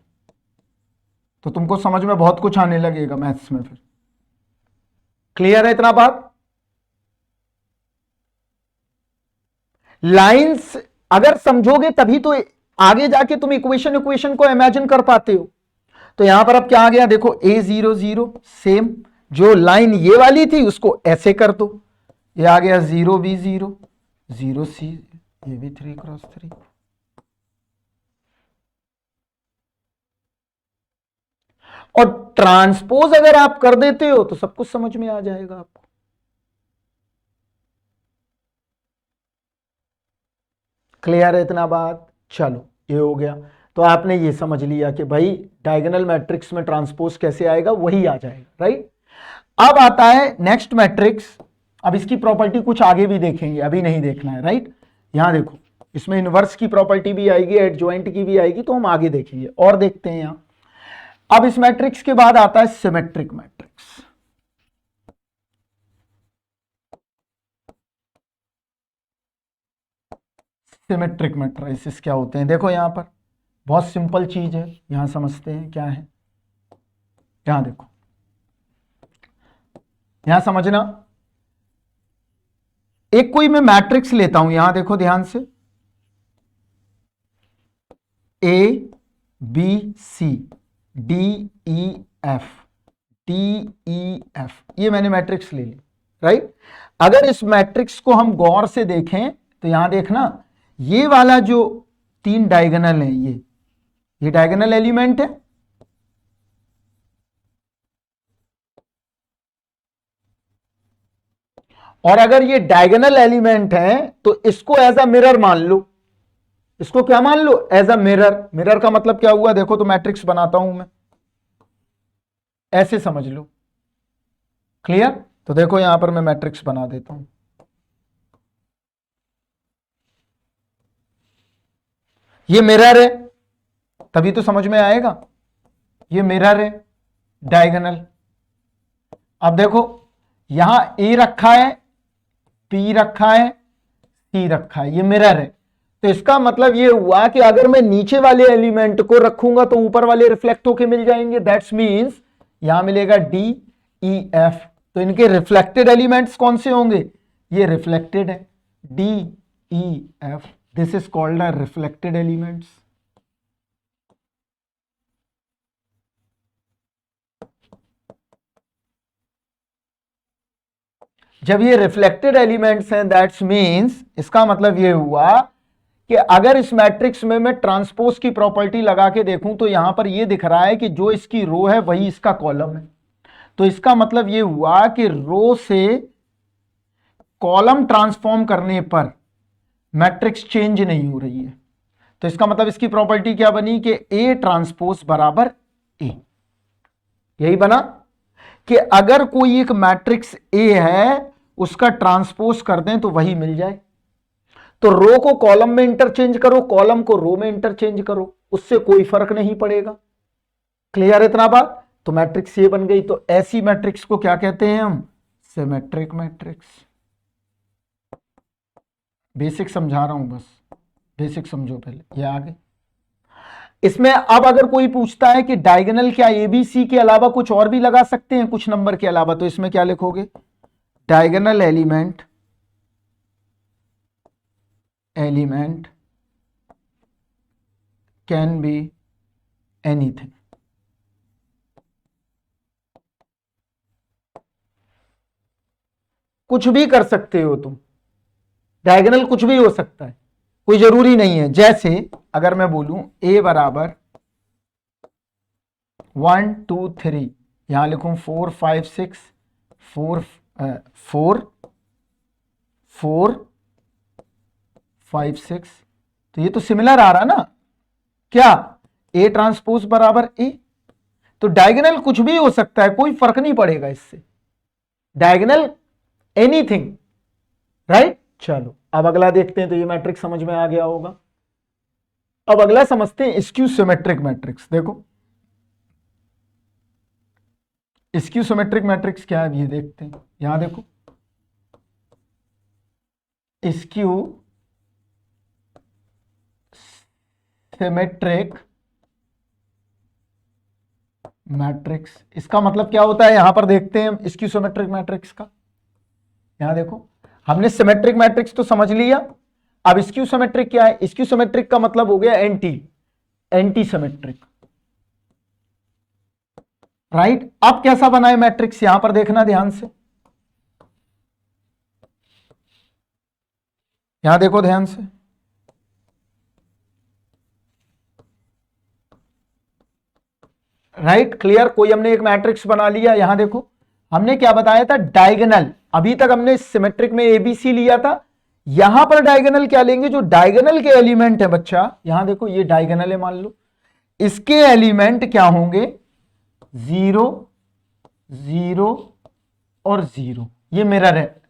[SPEAKER 1] तो तुमको समझ में बहुत कुछ आने लगेगा मैथ्स में फिर। क्लियर है इतना बात? लाइंस अगर समझोगे तभी तो आगे जाके तुम इक्वेशन को इमेजिन कर पाते हो। तो यहां पर अब क्या आ गया? देखो a 0 0 सेम, जो लाइन ये वाली थी उसको ऐसे कर दो, ये आ गया 0 b 0 0 c, ये भी 3 क्रॉस 3। और ट्रांसपोज अगर आप कर देते हो तो सब कुछ समझ में आ जाएगा आपको। क्लियर है इतना बात? चलो ये हो गया। तो आपने ये समझ लिया कि भाई डायगोनल मैट्रिक्स में ट्रांसपोज कैसे आएगा, वही आ जाएगा, राइट। अब आता है नेक्स्ट मैट्रिक्स। अब इसकी प्रॉपर्टी कुछ आगे भी देखेंगे, अभी नहीं देखना है, राइट। यहां देखो, इसमें इनवर्स की प्रॉपर्टी भी आएगी, एडजॉइंट की भी आएगी, तो हम आगे देखेंगे। और देखते हैं यहां। अब इस मैट्रिक्स के बाद आता है सिमेट्रिक मैट्रिक्स। सिमेट्रिक मैट्रिसेस क्या होते हैं, देखो यहां पर बहुत सिंपल चीज है, यहां समझते हैं क्या है। यहां देखो, यहां समझना, एक कोई मैं मैट्रिक्स लेता हूं, यहां देखो ध्यान से, A B C D E F, D E F, ये मैंने मैट्रिक्स ले ली, राइट। अगर इस मैट्रिक्स को हम गौर से देखें तो यहां देखना, ये वाला जो 3 डायगोनल है, ये डायगोनल एलिमेंट है, और अगर ये डायगोनल एलिमेंट है तो इसको एज अ मिरर मान लो। इसको क्या मान लो? As a mirror. मिरर का मतलब क्या हुआ, देखो तो मैट्रिक्स बनाता हूं मैं, ऐसे समझ लो। क्लियर? तो देखो यहां पर मैं मैट्रिक्स बना देता हूं। ये मिरर है, तभी तो समझ में आएगा। ये मिरर है डायगोनल। अब देखो, यहां ए रखा है, पी रखा है, सी रखा है, ये मिरर है। तो इसका मतलब ये हुआ कि अगर मैं नीचे वाले एलिमेंट को रखूंगा तो ऊपर वाले रिफ्लेक्ट होके मिल जाएंगे। दैट्स मींस यहां मिलेगा डी ई एफ। तो इनके रिफ्लेक्टेड एलिमेंट्स कौन से होंगे? ये रिफ्लेक्टेड है, D E F. This is called a reflected elements. जब ये रिफ्लेक्टेड एलिमेंट्स हैं, दैट्स मींस इसका मतलब ये हुआ कि अगर इस मैट्रिक्स में मैं ट्रांसपोज की प्रॉपर्टी लगा के देखूं तो यहां पर ये दिख रहा है कि जो इसकी रो है वही इसका कॉलम है। तो इसका मतलब ये हुआ कि रो से कॉलम ट्रांसफॉर्म करने पर मैट्रिक्स चेंज नहीं हो रही है। तो इसका मतलब इसकी प्रॉपर्टी क्या बनी कि ए ट्रांसपोज बराबर ए। यही बना कि अगर कोई एक मैट्रिक्स ए है, उसका ट्रांसपोज कर दें तो वही मिल जाए। तो रो को कॉलम में इंटरचेंज करो, कॉलम को रो में इंटरचेंज करो, उससे कोई फर्क नहीं पड़ेगा। क्लियर है इतना बात? तो मैट्रिक्स ये बन गई। तो ऐसी मैट्रिक्स को क्या कहते हैं हम? Symmetric matrix. बेसिक समझा रहा हूं, बस बेसिक समझो पहले, ये आगे। इसमें अब अगर कोई पूछता है कि डायगोनल क्या एबीसी के अलावा कुछ और भी लगा सकते हैं, कुछ नंबर के अलावा, तो इसमें क्या लिखोगे? Diagonal element can be anything. कुछ भी कर सकते हो तुम, डायगोनल कुछ भी हो सकता है, कोई जरूरी नहीं है। जैसे अगर मैं बोलूं ए बराबर 1 2 3, यहां लिखूं 4 5 6 4 4 4 5 6, तो ये तो सिमिलर आ रहा ना, क्या? ए ट्रांसपोज बराबर ए। तो डायगोनल कुछ भी हो सकता है, कोई फर्क नहीं पड़ेगा इससे, डायगोनल एनीथिंग, राइट। चलो अब अगला देखते हैं। तो ये मैट्रिक्स समझ में आ गया होगा। अब अगला समझते हैं स्क्यू सिमेट्रिक मैट्रिक्स। देखो स्क्यू सिमेट्रिक मैट्रिक्स क्या है, ये देखते हैं। यहां देखो, स्क्यू सिमेट्रिक मैट्रिक्स, इसका मतलब क्या होता है, यहां पर देखते हैं स्क्यू सिमेट्रिक मैट्रिक्स का। यहां देखो, हमने सिमेट्रिक मैट्रिक्स तो समझ लिया। अब स्क्यू सिमेट्रिक क्या है? स्क्यू सिमेट्रिक का मतलब हो गया एंटी सिमेट्रिक, राइट। अब कैसा बना है मैट्रिक्स, यहां पर देखना ध्यान से, यहां देखो ध्यान से। Right, clear. कोई हमने एक मैट्रिक्स बना लिया, यहां देखो हमने क्या बताया था, डायगोनल। अभी तक हमने सिमेट्रिक में एबीसी लिया था, यहां पर डायगोनल क्या लेंगे, जो डायगोनल के एलिमेंट है बच्चा, यहां देखो ये डायगोनल है मान लो, इसके एलिमेंट क्या होंगे, 0 0 और 0, ये मिरर है,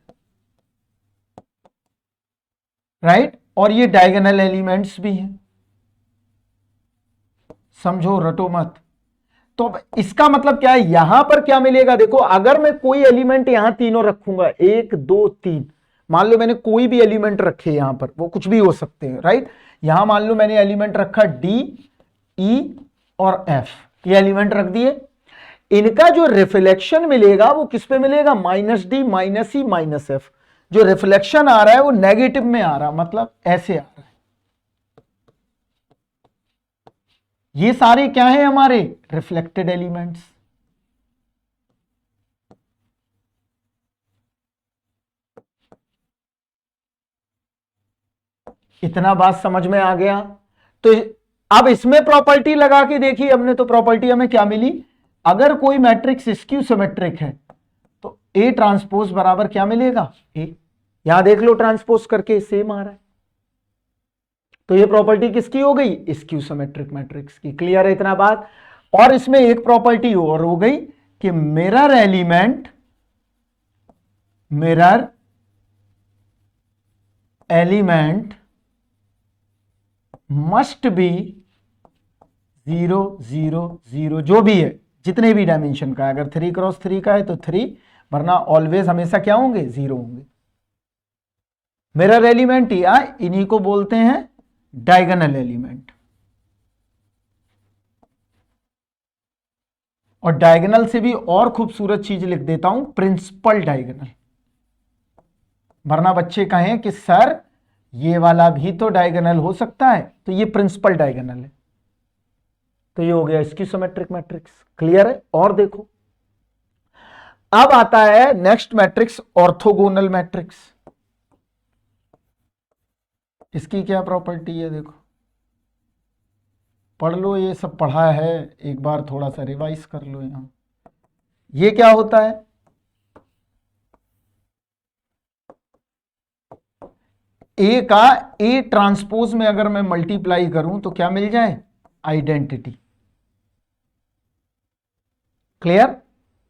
[SPEAKER 1] राइट। और ये डायगोनल एलिमेंट्स भी हैं, समझो रटो मत। तो अब इसका मतलब क्या है, यहां पर क्या मिलेगा, देखो अगर मैं कोई एलिमेंट यहां तीनों रखूंगा, 1 2 3, मान लो मैंने कोई भी एलिमेंट रखे यहां पर, वो कुछ भी हो सकते हैं, राइट। यहां मान लो मैंने एलिमेंट रखा डी, ई और एफ, ये एलिमेंट रख दिए, इनका जो रिफ्लेक्शन मिलेगा वो किस पे मिलेगा, -d -e -f। जो रिफ्लेक्शन आ रहा है वो नेगेटिव में आ रहा, मतलब ऐसे आ रहा है। ये सारे क्या है हमारे रिफ्लेक्टेड एलिमेंट्स। इतना बात समझ में आ गया। तो अब इसमें प्रॉपर्टी लगा के देखिए हमने, तो प्रॉपर्टी हमें क्या मिली, अगर कोई मैट्रिक्स स्क्यू सिमेट्रिक है तो ए ट्रांसपोज बराबर क्या मिलेगा, ए। यहां देख लो ट्रांसपोज करके सेम आ रहा है, तो ये प्रॉपर्टी किसकी हो गई, स्क्यू सिमेट्रिक मैट्रिक्स की। क्लियर है इतना बात। और इसमें एक प्रॉपर्टी और हो गई कि मिरर एलिमेंट मस्ट बी 0 0 0, जो भी है जितने भी डायमेंशन का है, अगर 3 क्रॉस 3 का है तो 3, वरना ऑलवेज हमेशा क्या होंगे, 0 होंगे। मिरर एलिमेंट या इन्हीं को बोलते हैं डायगोनल एलिमेंट। और डायगोनल से भी और खूबसूरत चीज लिख देता हूं, प्रिंसिपल डायगोनल, वरना बच्चे कहें कि सर ये वाला भी तो डायगोनल हो सकता है, तो ये प्रिंसिपल डायगोनल है। तो ये हो गया स्क्यू सिमेट्रिक मैट्रिक्स। क्लियर है। और देखो अब आता है नेक्स्ट मैट्रिक्स, ऑर्थोगोनल मैट्रिक्स। इसकी क्या प्रॉपर्टी है, देखो पढ़ लो, ये सब पढ़ा है, एक बार थोड़ा सा रिवाइज कर लो। यहां ये क्या होता है, ए का ए ट्रांसपोज में अगर मैं मल्टीप्लाई करूं तो क्या मिल जाए, आइडेंटिटी। क्लियर।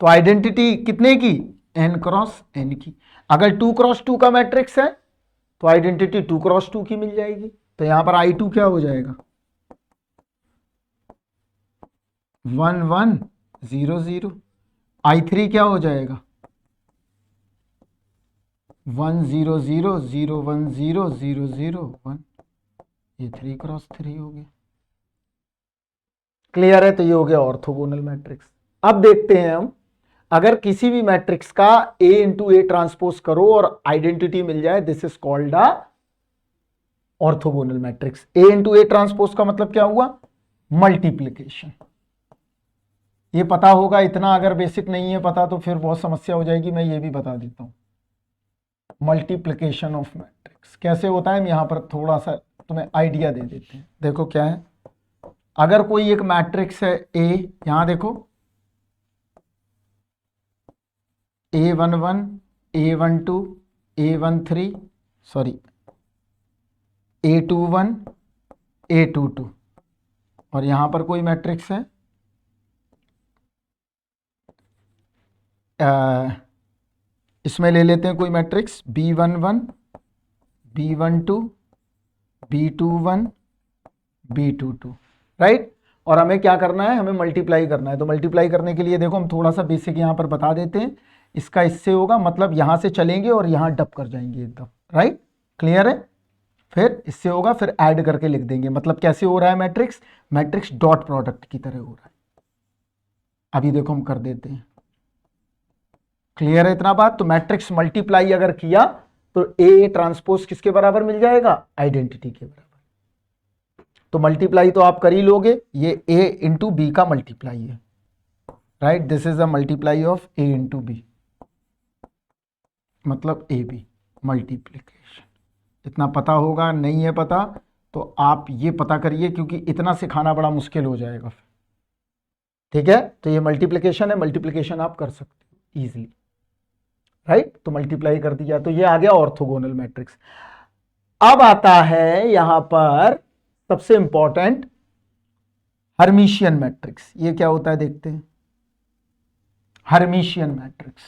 [SPEAKER 1] तो आइडेंटिटी कितने की, n क्रॉस n की। अगर 2 क्रॉस 2 का मैट्रिक्स है तो आइडेंटिटी 2 क्रॉस 2 की मिल जाएगी। तो यहां पर I2 क्या हो जाएगा, 1 1 0 0। I3 क्या हो जाएगा, 1 0 0 0 1 0 0 0 1। ये 3 क्रॉस 3 हो गया। क्लियर है। तो ये हो गया ऑर्थोगोनल मैट्रिक्स। अब देखते हैं हम, अगर किसी भी मैट्रिक्स का A इंटू ए ट्रांसपोज करो और आइडेंटिटी मिल जाए, this is called a orthogonal matrix. A into A transpose का मतलब क्या हुआ, मल्टीप्लीकेशन। ये पता होगा, इतना अगर बेसिक नहीं है पता तो फिर बहुत समस्या हो जाएगी। मैं ये भी बता देता हूं, मल्टीप्लीकेशन ऑफ मैट्रिक्स कैसे होता है, हम यहां पर थोड़ा सा तुम्हें आइडिया दे देते हैं। देखो क्या है, अगर कोई एक मैट्रिक्स है A, यहां देखो A11 A12 A13, sorry A21 A22, और यहां पर कोई मैट्रिक्स है इसमें ले लेते हैं कोई matrix B11 B12 B21 B22, right. और हमें क्या करना है, हमें मल्टीप्लाई करना है। तो मल्टीप्लाई करने के लिए देखो हम थोड़ा सा बेसिक यहां पर बता देते हैं। इसका इससे होगा, मतलब यहां से चलेंगे और यहां डब कर जाएंगे एकदम, राइट। क्लियर है। फिर इससे होगा, फिर ऐड करके लिख देंगे। मतलब कैसे हो रहा है मैट्रिक्स, मैट्रिक्स डॉट प्रोडक्ट की तरह हो रहा है। अभी देखो हम कर देते हैं। क्लियर है इतना बात। तो मैट्रिक्स मल्टीप्लाई अगर किया तो ए ट्रांसपोज किसके बराबर मिल जाएगा, आइडेंटिटी के बराबर। तो मल्टीप्लाई तो आप कर ही लोगे, ये ए इंटू बी का मल्टीप्लाई है, right. This is a multiply of A into B, मतलब ए बी मल्टीप्लीकेशन। इतना पता होगा, नहीं है पता तो आप ये पता करिए, क्योंकि इतना सिखाना बड़ा मुश्किल हो जाएगा। ठीक है, तो ये मल्टीप्लिकेशन है, मल्टीप्लिकेशन आप कर सकते हो इजीली, राइट। तो मल्टीप्लाई कर दिया, तो ये आ गया ऑर्थोगोनल मैट्रिक्स। अब आता है यहां पर सबसे इंपॉर्टेंट हर्मिशियन मैट्रिक्स। ये क्या होता है देखते हैं। हर्मिशियन मैट्रिक्स,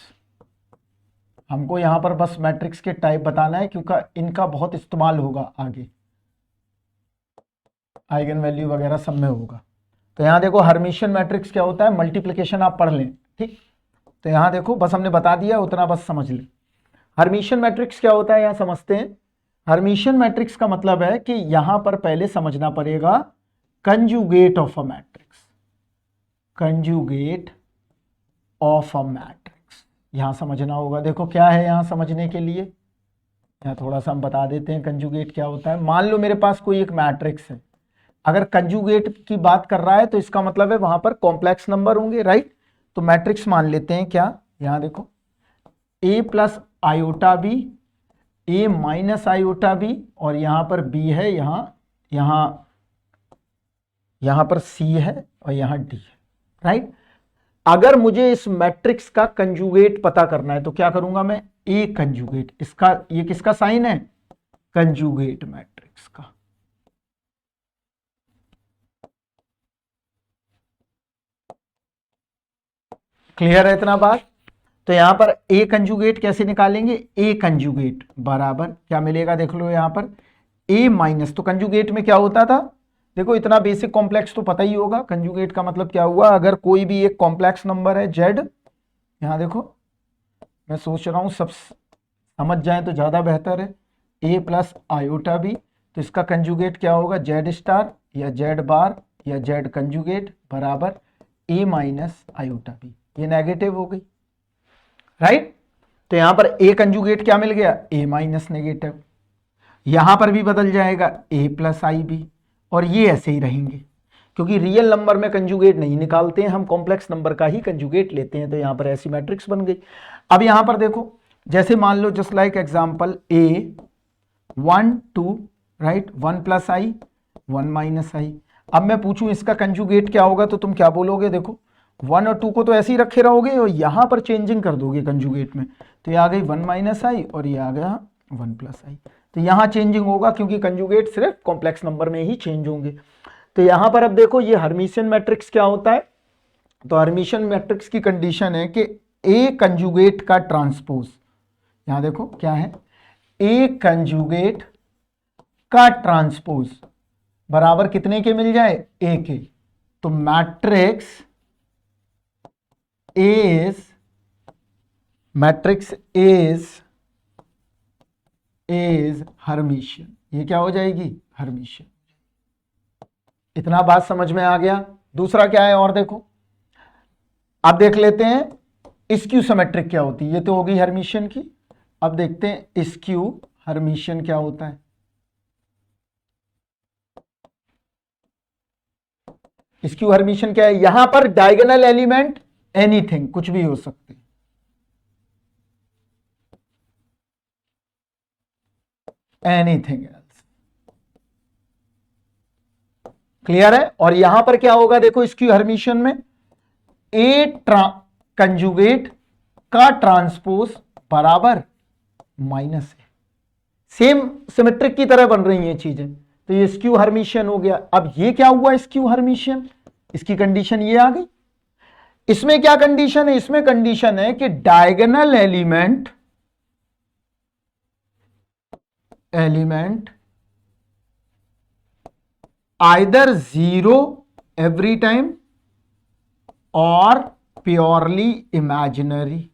[SPEAKER 1] हमको यहां पर बस मैट्रिक्स के टाइप बताना है क्योंकि इनका बहुत इस्तेमाल होगा आगे, आइगन वैल्यू वगैरह सब में होगा। तो यहां देखो हर्मिशियन मैट्रिक्स क्या होता है, मल्टीप्लिकेशन आप पढ़ लें, ठीक। तो यहां देखो बस हमने बता दिया, उतना बस समझ लें। हर्मिशियन मैट्रिक्स क्या होता है यहां समझते हैं। हर्मिशियन मैट्रिक्स का मतलब है कि यहां पर पहले समझना पड़ेगा conjugate of a matrix, conjugate of a matrix यहां समझना होगा। देखो क्या है यहां समझने के लिए, यहां थोड़ा सा हम बता देते हैं कंजुगेट क्या होता है। मान लो मेरे पास कोई एक मैट्रिक्स है, अगर कंजुगेट की बात कर रहा है तो इसका मतलब है वहां पर कॉम्प्लेक्स नंबर होंगे, राइट। तो मैट्रिक्स मान लेते हैं क्या, यहां देखो a plus iota B, a minus iota B, और यहां पर b है, यहां पर c है और यहां d है, राइट। अगर मुझे इस मैट्रिक्स का कंजुगेट पता करना है तो क्या करूंगा मैं, ए कंजुगेट, इसका ये किसका साइन है, कंजुगेट मैट्रिक्स का। क्लियर है इतना बात। तो यहां पर ए कंजुगेट कैसे निकालेंगे, ए कंजुगेट बराबर क्या मिलेगा, देख लो यहां पर ए माइनस, तो कंजुगेट में क्या होता था, देखो इतना बेसिक कॉम्प्लेक्स तो पता ही होगा। कंजुगेट का मतलब क्या हुआ, अगर कोई भी एक कॉम्प्लेक्स नंबर है जेड, यहां देखो मैं सोच रहा हूं सब समझ जाए तो ज्यादा बेहतर है, ए प्लस आयोटा बी, तो इसका कंजुगेट क्या होगा, जेड स्टार या जेड बार या जेड कंजुगेट बराबर ए माइनस आयोटा बी, ये नेगेटिव हो गई, राइट। तो यहां पर ए कंजुगेट क्या मिल गया, ए माइनस नेगेटिव, यहां पर भी बदल जाएगा ए प्लस आई बी, और ये ऐसे ही रहेंगे क्योंकि रियल नंबर में कंजुगेट नहीं निकालते हैं हम, कॉम्प्लेक्स नंबर का ही कंजुगेट लेते हैं। तो यहां पर ऐसी मैट्रिक्स बन गई। अब यहां पर देखो जैसे मान लो जस्ट लाइक एग्जांपल ए 1 2, राइट, 1 प्लस आई 1 माइनस आई। अब मैं पूछूं इसका कंजुगेट क्या होगा तो तुम क्या बोलोगे, देखो 1 और 2 को तो ऐसे ही रखे रहोगे और यहां पर चेंजिंग कर दोगे कंजुगेट में, तो ये आ गई 1 माइनस आई और ये आ गया 1 प्लस आई। तो यहां चेंजिंग होगा क्योंकि कंजुगेट सिर्फ कॉम्प्लेक्स नंबर में ही चेंज होंगे। तो यहां पर अब देखो ये हर्मिशियन मैट्रिक्स क्या होता है, तो हर्मिशियन मैट्रिक्स की कंडीशन है कि ए कंजुगेट का ट्रांसपोज, यहां देखो क्या है, ए कंजुगेट का ट्रांसपोज बराबर कितने के मिल जाए, ए के। तो मैट्रिक्स इज हर्मिशियन, ये क्या हो जाएगी, हर्मिशियन। इतना बात समझ में आ गया। दूसरा क्या है और देखो, अब देख लेते हैं स्क्यू सिमेट्रिक क्या होती है, ये तो होगी हर्मिशियन की। अब देखते हैं स्क्यू हर्मिशियन क्या होता है। स्क्यू हर्मिशियन क्या है, यहां पर डायगोनल एलिमेंट एनीथिंग, कुछ भी हो सकते, एनीथिंग एल्स। क्लियर है। और यहां पर क्या होगा देखो स्क्यू हर्मिशियन में, ए कंजुगेट का ट्रांसपोज बराबर माइनस है। सेम सिमेट्रिक की तरह बन रही हैं चीजें, तो ये स्क्यू हर्मिशियन हो गया। अब ये क्या हुआ स्क्यू हर्मिशियन, इसकी कंडीशन ये आ गई। इसमें क्या कंडीशन है, इसमें कंडीशन है कि diagonal element either zero every time और प्योरली इमेजिनरी।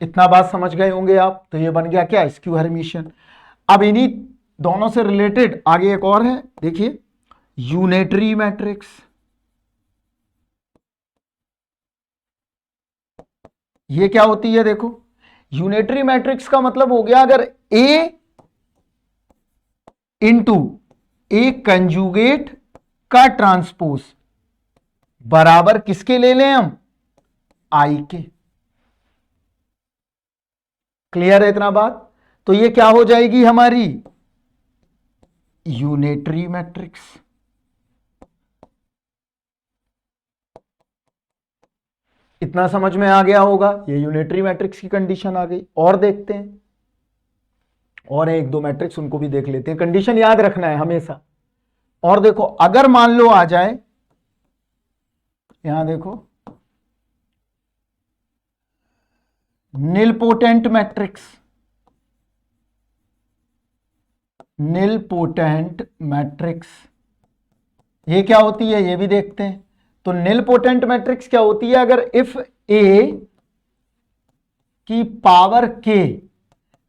[SPEAKER 1] इतना बात समझ गए होंगे आप। तो ये बन गया क्या, स्क्यू हर्मिशियन। अब इन्हीं दोनों से रिलेटेड आगे एक और है, देखिए यूनिटरी मैट्रिक्स। ये क्या होती है, देखो यूनिटरी मैट्रिक्स का मतलब हो गया अगर ए इंटू ए कंजुगेट का ट्रांसपोज बराबर किसके ले लें हम, आई के। क्लियर है इतना बात। तो ये क्या हो जाएगी हमारी यूनिटरी मैट्रिक्स। इतना समझ में आ गया होगा, ये यूनिटरी मैट्रिक्स की कंडीशन आ गई। और देखते हैं, और एक दो मैट्रिक्स, उनको भी देख लेते हैं। कंडीशन याद रखना है हमेशा। और देखो, अगर मान लो आ जाए, यहां देखो, निलपोटेंट मैट्रिक्स, निलपोटेंट मैट्रिक्स ये क्या होती है, ये भी देखते हैं। तो निलपोटेंट मैट्रिक्स क्या होती है, अगर इफ ए की पावर के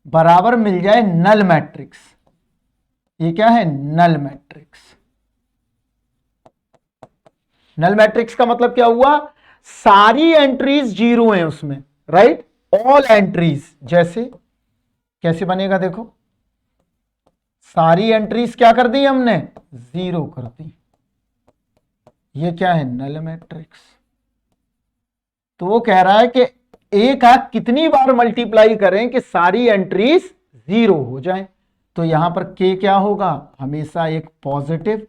[SPEAKER 1] बराबर मिल जाए नल मैट्रिक्स, ये क्या है, नल मैट्रिक्स। नल मैट्रिक्स का मतलब क्या हुआ, सारी एंट्रीज जीरो हैं उसमें, राइट, ऑल एंट्रीज। जैसे कैसे बनेगा, देखो, सारी एंट्रीज क्या कर दी हमने, जीरो कर दी, ये क्या है, नल मैट्रिक्स। तो वो कह रहा है कि ए का कितनी बार मल्टीप्लाई करें कि सारी एंट्रीज जीरो हो जाए। तो यहां पर के क्या होगा, हमेशा एक पॉजिटिव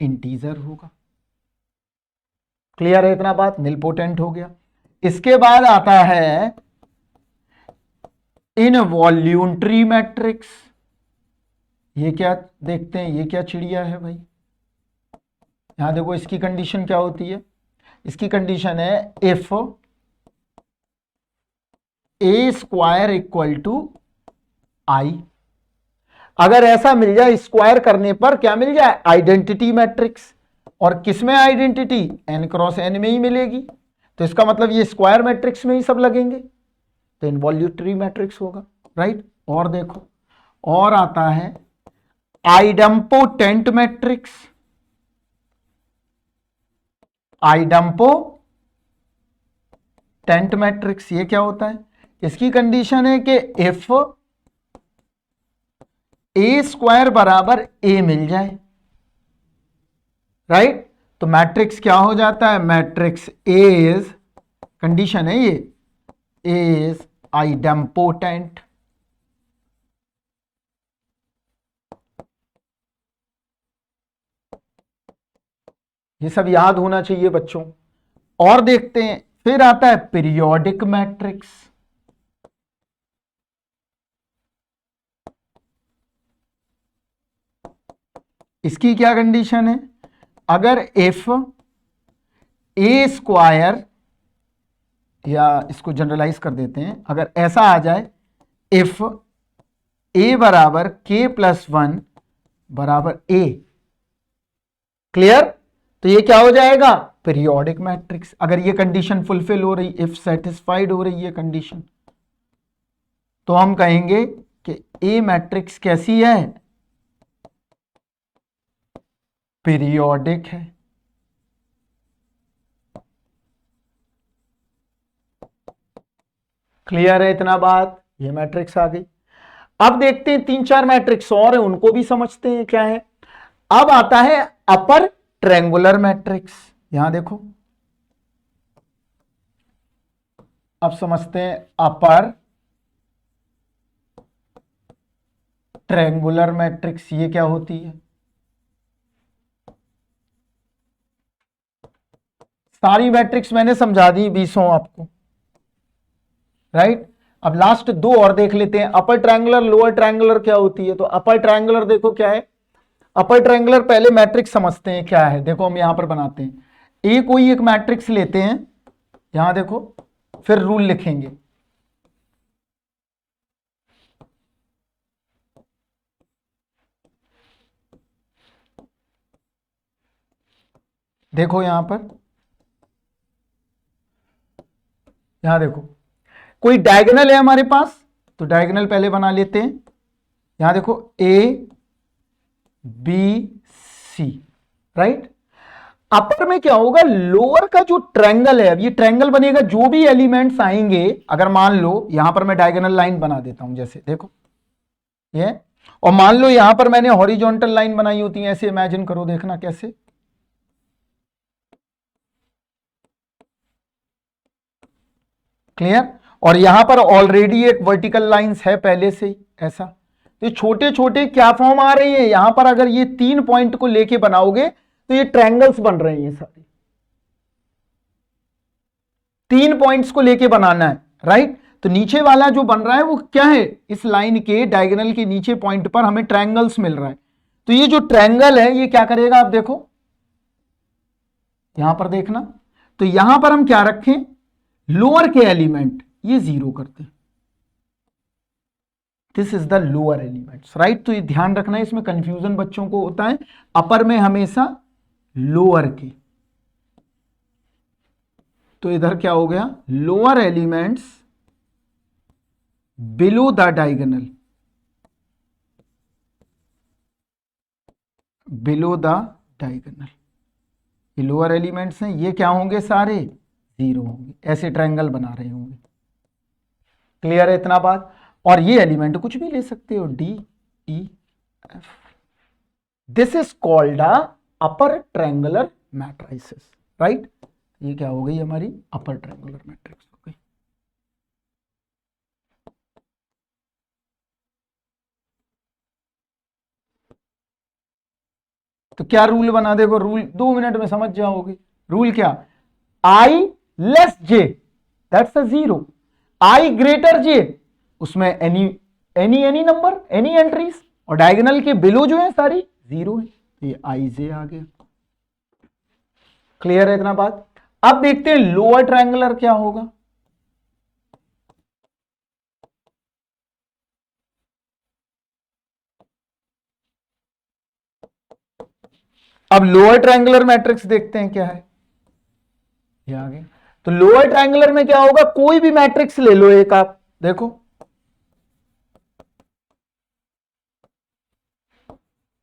[SPEAKER 1] इंटीजर होगा। क्लियर है इतना बात, निलपोटेंट हो गया। इसके बाद आता है इनवॉल्यूंटरी मैट्रिक्स। ये क्या देखते हैं, ये क्या चिड़िया है भाई, यहां देखो, इसकी कंडीशन क्या होती है, इसकी कंडीशन है if A square equal to I. अगर ऐसा मिल जाए, स्क्वायर करने पर क्या मिल जाए, आइडेंटिटी मैट्रिक्स। और किसमें आइडेंटिटी, एन क्रॉस एन में ही मिलेगी। तो इसका मतलब ये स्क्वायर मैट्रिक्स में ही सब लगेंगे, तो इनवॉल्यूटरी मैट्रिक्स होगा, राइट। और देखो, और आता है आइडम्पोटेंट मैट्रिक्स। आइडम्पोटेंट मैट्रिक्स ये क्या होता है, इसकी कंडीशन है कि इफ ए स्क्वायर बराबर ए मिल जाए, राइट। तो मैट्रिक्स क्या हो जाता है, मैट्रिक्स इज, कंडीशन है ये, इज आइडम्पोटेंट। ये सब याद होना चाहिए बच्चों। और देखते हैं, फिर आता है पीरियोडिक मैट्रिक्स। इसकी क्या कंडीशन है, अगर इफ ए स्क्वायर, या इसको जनरलाइज कर देते हैं, अगर ऐसा आ जाए, इफ ए बराबर के प्लस वन बराबर ए, क्लियर, तो ये क्या हो जाएगा, पीरियोडिक मैट्रिक्स। अगर ये कंडीशन फुलफिल हो रही, इफ सेटिस्फाइड हो रही है कंडीशन, तो हम कहेंगे कि ए मैट्रिक्स कैसी है, पीरियोडिक है। क्लियर है इतना बात, ये मैट्रिक्स आ गई। अब देखते हैं तीन चार मैट्रिक्स और हैं, उनको भी समझते हैं क्या है। अब आता है अपर ट्रायंगुलर मैट्रिक्स। यहां देखो, अब समझते हैं अपर ट्रायंगुलर मैट्रिक्स ये क्या होती है। सारी मैट्रिक्स मैंने समझा दी 20 आपको, राइट। अब लास्ट दो और देख लेते हैं, अपर ट्रायंगुलर लोअर ट्रायंगुलर क्या होती है। तो अपर ट्रायंगुलर देखो क्या है, अपर ट्रायंगुलर पहले मैट्रिक्स समझते हैं क्या है। देखो हम यहां पर बनाते हैं, ए कोई एक मैट्रिक्स लेते हैं, यहां देखो, फिर रूल लिखेंगे। देखो यहां पर, यहां देखो, कोई डायगोनल है हमारे पास, तो डायगोनल पहले बना लेते हैं। यहां देखो ए बी सी, राइट। अपर में क्या होगा, लोअर का जो ट्रायंगल है, अब ये ट्रायंगल बनेगा, जो भी एलिमेंट्स आएंगे, अगर मान लो यहां पर मैं डायगोनल लाइन बना देता हूं, जैसे देखो ये, और मान लो यहां पर मैंने हॉरिजॉन्टल लाइन बनाई होती है, ऐसे इमेजिन करो, देखना कैसे, क्लियर। और यहां पर ऑलरेडी एक वर्टिकल लाइंस है पहले से ही, ऐसा। तो ये छोटे छोटे क्या फॉर्म आ रही है यहां पर, अगर ये 3 पॉइंट को लेके बनाओगे तो ये ट्रायंगल्स बन रहे हैं, ये सारे 3 पॉइंट्स को लेके बनाना है, राइट। तो नीचे वाला जो बन रहा है वो क्या है, इस लाइन के डायगोनल के नीचे पॉइंट पर हमें ट्रायंगल्स मिल रहा है। तो ये जो ट्रायंगल है ये क्या करेगा, आप देखो यहां पर देखना, तो यहां पर हम क्या रखें, लोअर के एलिमेंट ये 0 करते हैं, this is the lower elements, right. तो ये ध्यान रखना है, इसमें कंफ्यूजन बच्चों को होता है, अपर में हमेशा लोअर के, तो इधर क्या हो गया, lower elements below the diagonal, below the diagonal, ये लोअर एलिमेंट्स हैं, ये क्या होंगे, सारे 0 होंगे, ऐसे ट्रायंगल बना रहे होंगे। क्लियर है इतना बात। और ये एलिमेंट कुछ भी ले सकते हो, D E F, this is called a upper triangular matrices, right. ये क्या हो गई हमारी अपर ट्रायंगुलर मैट्रिक्स हो गई। तो क्या रूल बना, देखो रूल 2 मिनट में समझ जाओगे। रूल क्या, i less j that's a 0, i greater j उसमें एनी नंबर, एनी एंट्रीज, और डायगोनल के बिलो जो है सारी 0 है, तो ये आई जे आ गया। क्लियर है इतना बात। अब देखते हैं लोअर ट्रायंगुलर क्या होगा। अब लोअर ट्रायंगुलर मैट्रिक्स देखते हैं क्या है, ये आ गया। तो लोअर ट्रायंगुलर में क्या होगा, कोई भी मैट्रिक्स ले लो एक, आप देखो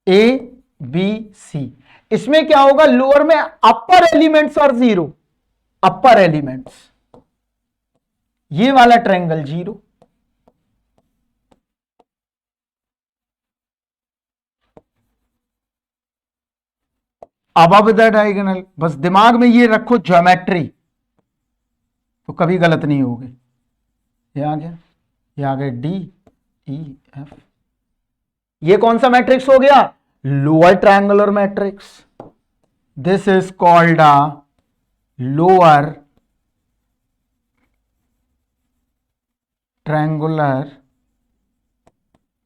[SPEAKER 1] ए बी सी, इसमें क्या होगा, लोअर में अपर एलिमेंट्स और 0, अपर एलिमेंट्स, ये वाला ट्रायंगल 0, अबव द डायगोनल, बस दिमाग में ये रखो ज्योमेट्री, तो कभी गलत नहीं होगे। ये आ गया, ये आ गया डी ई एफ, ये कौन सा मैट्रिक्स हो गया, lower triangular matrix, this is called a lower triangular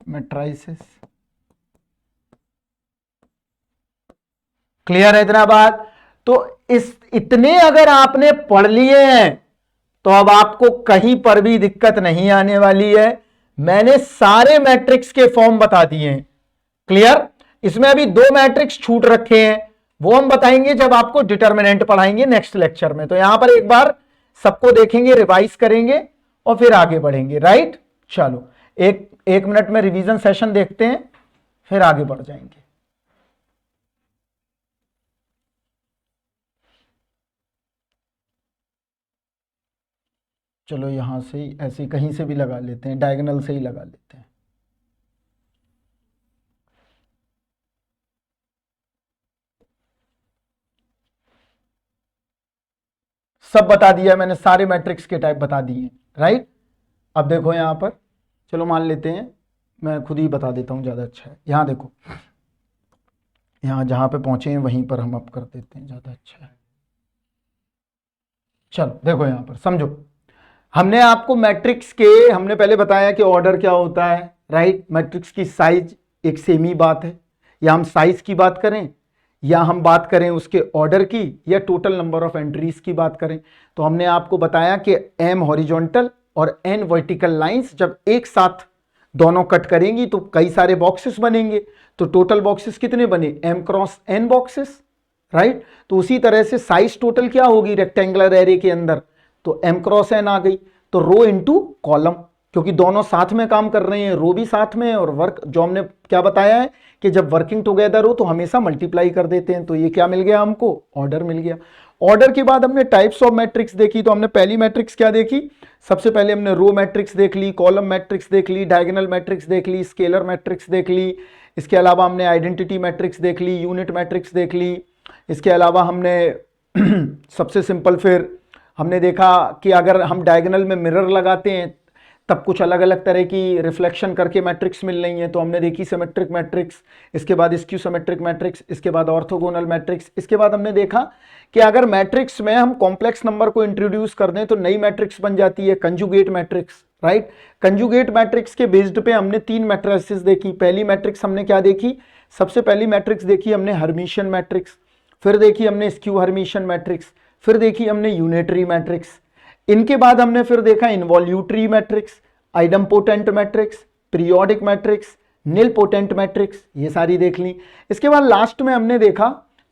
[SPEAKER 1] matrices. Clear है इतना बात। तो इस इतने अगर आपने पढ़ लिए हैं तो अब आपको कहीं पर भी दिक्कत नहीं आने वाली है। मैंने सारे मैट्रिक्स के फॉर्म बता दिए हैं। क्लियर। इसमें अभी 2 मैट्रिक्स छूट रखे हैं, वो हम बताएंगे जब आपको डिटर्मिनेंट पढ़ाएंगे नेक्स्ट लेक्चर में। तो यहां पर एक बार सबको देखेंगे, रिवाइज करेंगे और फिर आगे बढ़ेंगे, राइट। चलो एक मिनट में रिवीजन सेशन देखते हैं, फिर आगे बढ़ जाएंगे। चलो यहां से ही ऐसे कहीं से भी लगा लेते हैं, डायगोनल से ही लगा लेते हैं। सब बता दिया मैंने, सारे मैट्रिक्स के टाइप बता दिए, राइट। अब देखो यहां पर, चलो मान लेते हैं, मैं खुद ही बता देता हूं, ज्यादा अच्छा है। यहां देखो, यहां जहां पे पहुंचे हैं वहीं पर हम अब कर देते हैं, ज्यादा अच्छा है। चलो देखो यहां पर समझो, हमने आपको मैट्रिक्स के, हमने पहले बताया कि ऑर्डर क्या होता है, राइट। मैट्रिक्स की साइज एक सेमी बात है, या हम साइज की बात करें, या हम बात करें उसके ऑर्डर की, या टोटल नंबर ऑफ एंट्रीज की बात करें। तो हमने आपको बताया कि m हॉरिजॉन्टल और n वर्टिकल लाइंस जब एक साथ दोनों कट करेंगी तो कई सारे बॉक्सेस बनेंगे। तो टोटल बॉक्सेस कितने बने, m cross n boxes, right. तो उसी तरह से साइज टोटल क्या होगी रेक्टेंगुलर एरे के अंदर, तो m क्रॉस n आ गई। तो रो इनटू कॉलम, क्योंकि दोनों साथ में काम कर रहे हैं, रो भी साथ में है, और वर्क जो हमने क्या बताया है कि जब वर्किंग टुगेदर हो तो हमेशा मल्टीप्लाई कर देते हैं। तो ये क्या मिल गया हमको, ऑर्डर मिल गया। ऑर्डर के बाद हमने टाइप्स ऑफ मैट्रिक्स देखी। तो हमने पहली मैट्रिक्स क्या देखी, सबसे पहले हमने रो मैट्रिक्स देख ली, कॉलम मैट्रिक्स देख ली, डायगोनल मैट्रिक्स देख ली, स्केलर मैट्रिक्स देख ली। इसके अलावा हमने आइडेंटिटी मैट्रिक्स देख ली, यूनिट मैट्रिक्स देख ली। इसके अलावा हमने सबसे सिंपल फिर हमने देखा कि अगर हम डायगोनल में मिरर लगाते हैं तब कुछ अलग अलग तरह की रिफ्लेक्शन करके मैट्रिक्स मिल रही हैं, तो हमने देखी सिमेट्रिक मैट्रिक्स, इसके बाद स्क्यू सिमेट्रिक मैट्रिक्स, इसके बाद ऑर्थोगोनल मैट्रिक्स। इसके बाद हमने देखा कि अगर मैट्रिक्स में हम कॉम्प्लेक्स नंबर को इंट्रोड्यूस कर दें तो नई मैट्रिक्स बन जाती है conjugate matrix, right. Conjugate matrix के बेस्ड पे हमने 3 मैट्रिसेस देखी। पहली मैट्रिक्स हमने क्या देखी, सबसे पहली मैट्रिक्स देखी हमने हर्मिशियन मैट्रिक्स, फिर देखी हमने स्क्यू हर्मिशियन मैट्रिक्स, फिर देखी हमने यूनिटरी मैट्रिक्स। इनके बाद हमने फिर देखा involutory matrix, idempotent matrix, periodic matrix, nilpotent matrix, ये सारी देख ली। इसके बाद लास्ट में हमने देखा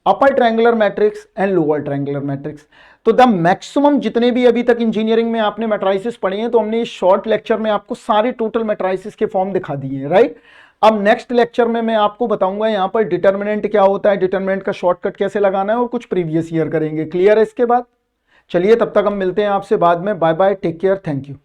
[SPEAKER 1] upper triangular matrix and lower triangular matrix. तो द मैक्सिमम जितने भी अभी तक इंजीनियरिंग में आपने मैट्राइसिस पढ़े हैं, तो हमने इस शॉर्ट लेक्चर में आपको सारे टोटल मैट्राइसिस के फॉर्म दिखा दिए हैं, राइट। अब नेक्स्ट लेक्चर में मैं आपको बताऊंगा यहाँ पर डिटर्मिनेंट क्या होता है, डिटर्मिनेंट का शॉर्टकट कैसे लगाना है, और कुछ प्रीवियस ईयर करेंगे। क्लियर है इसके बाद? चलिए तब तक हम मिलते हैं आपसे बाद में। Bye bye, take care, thank you.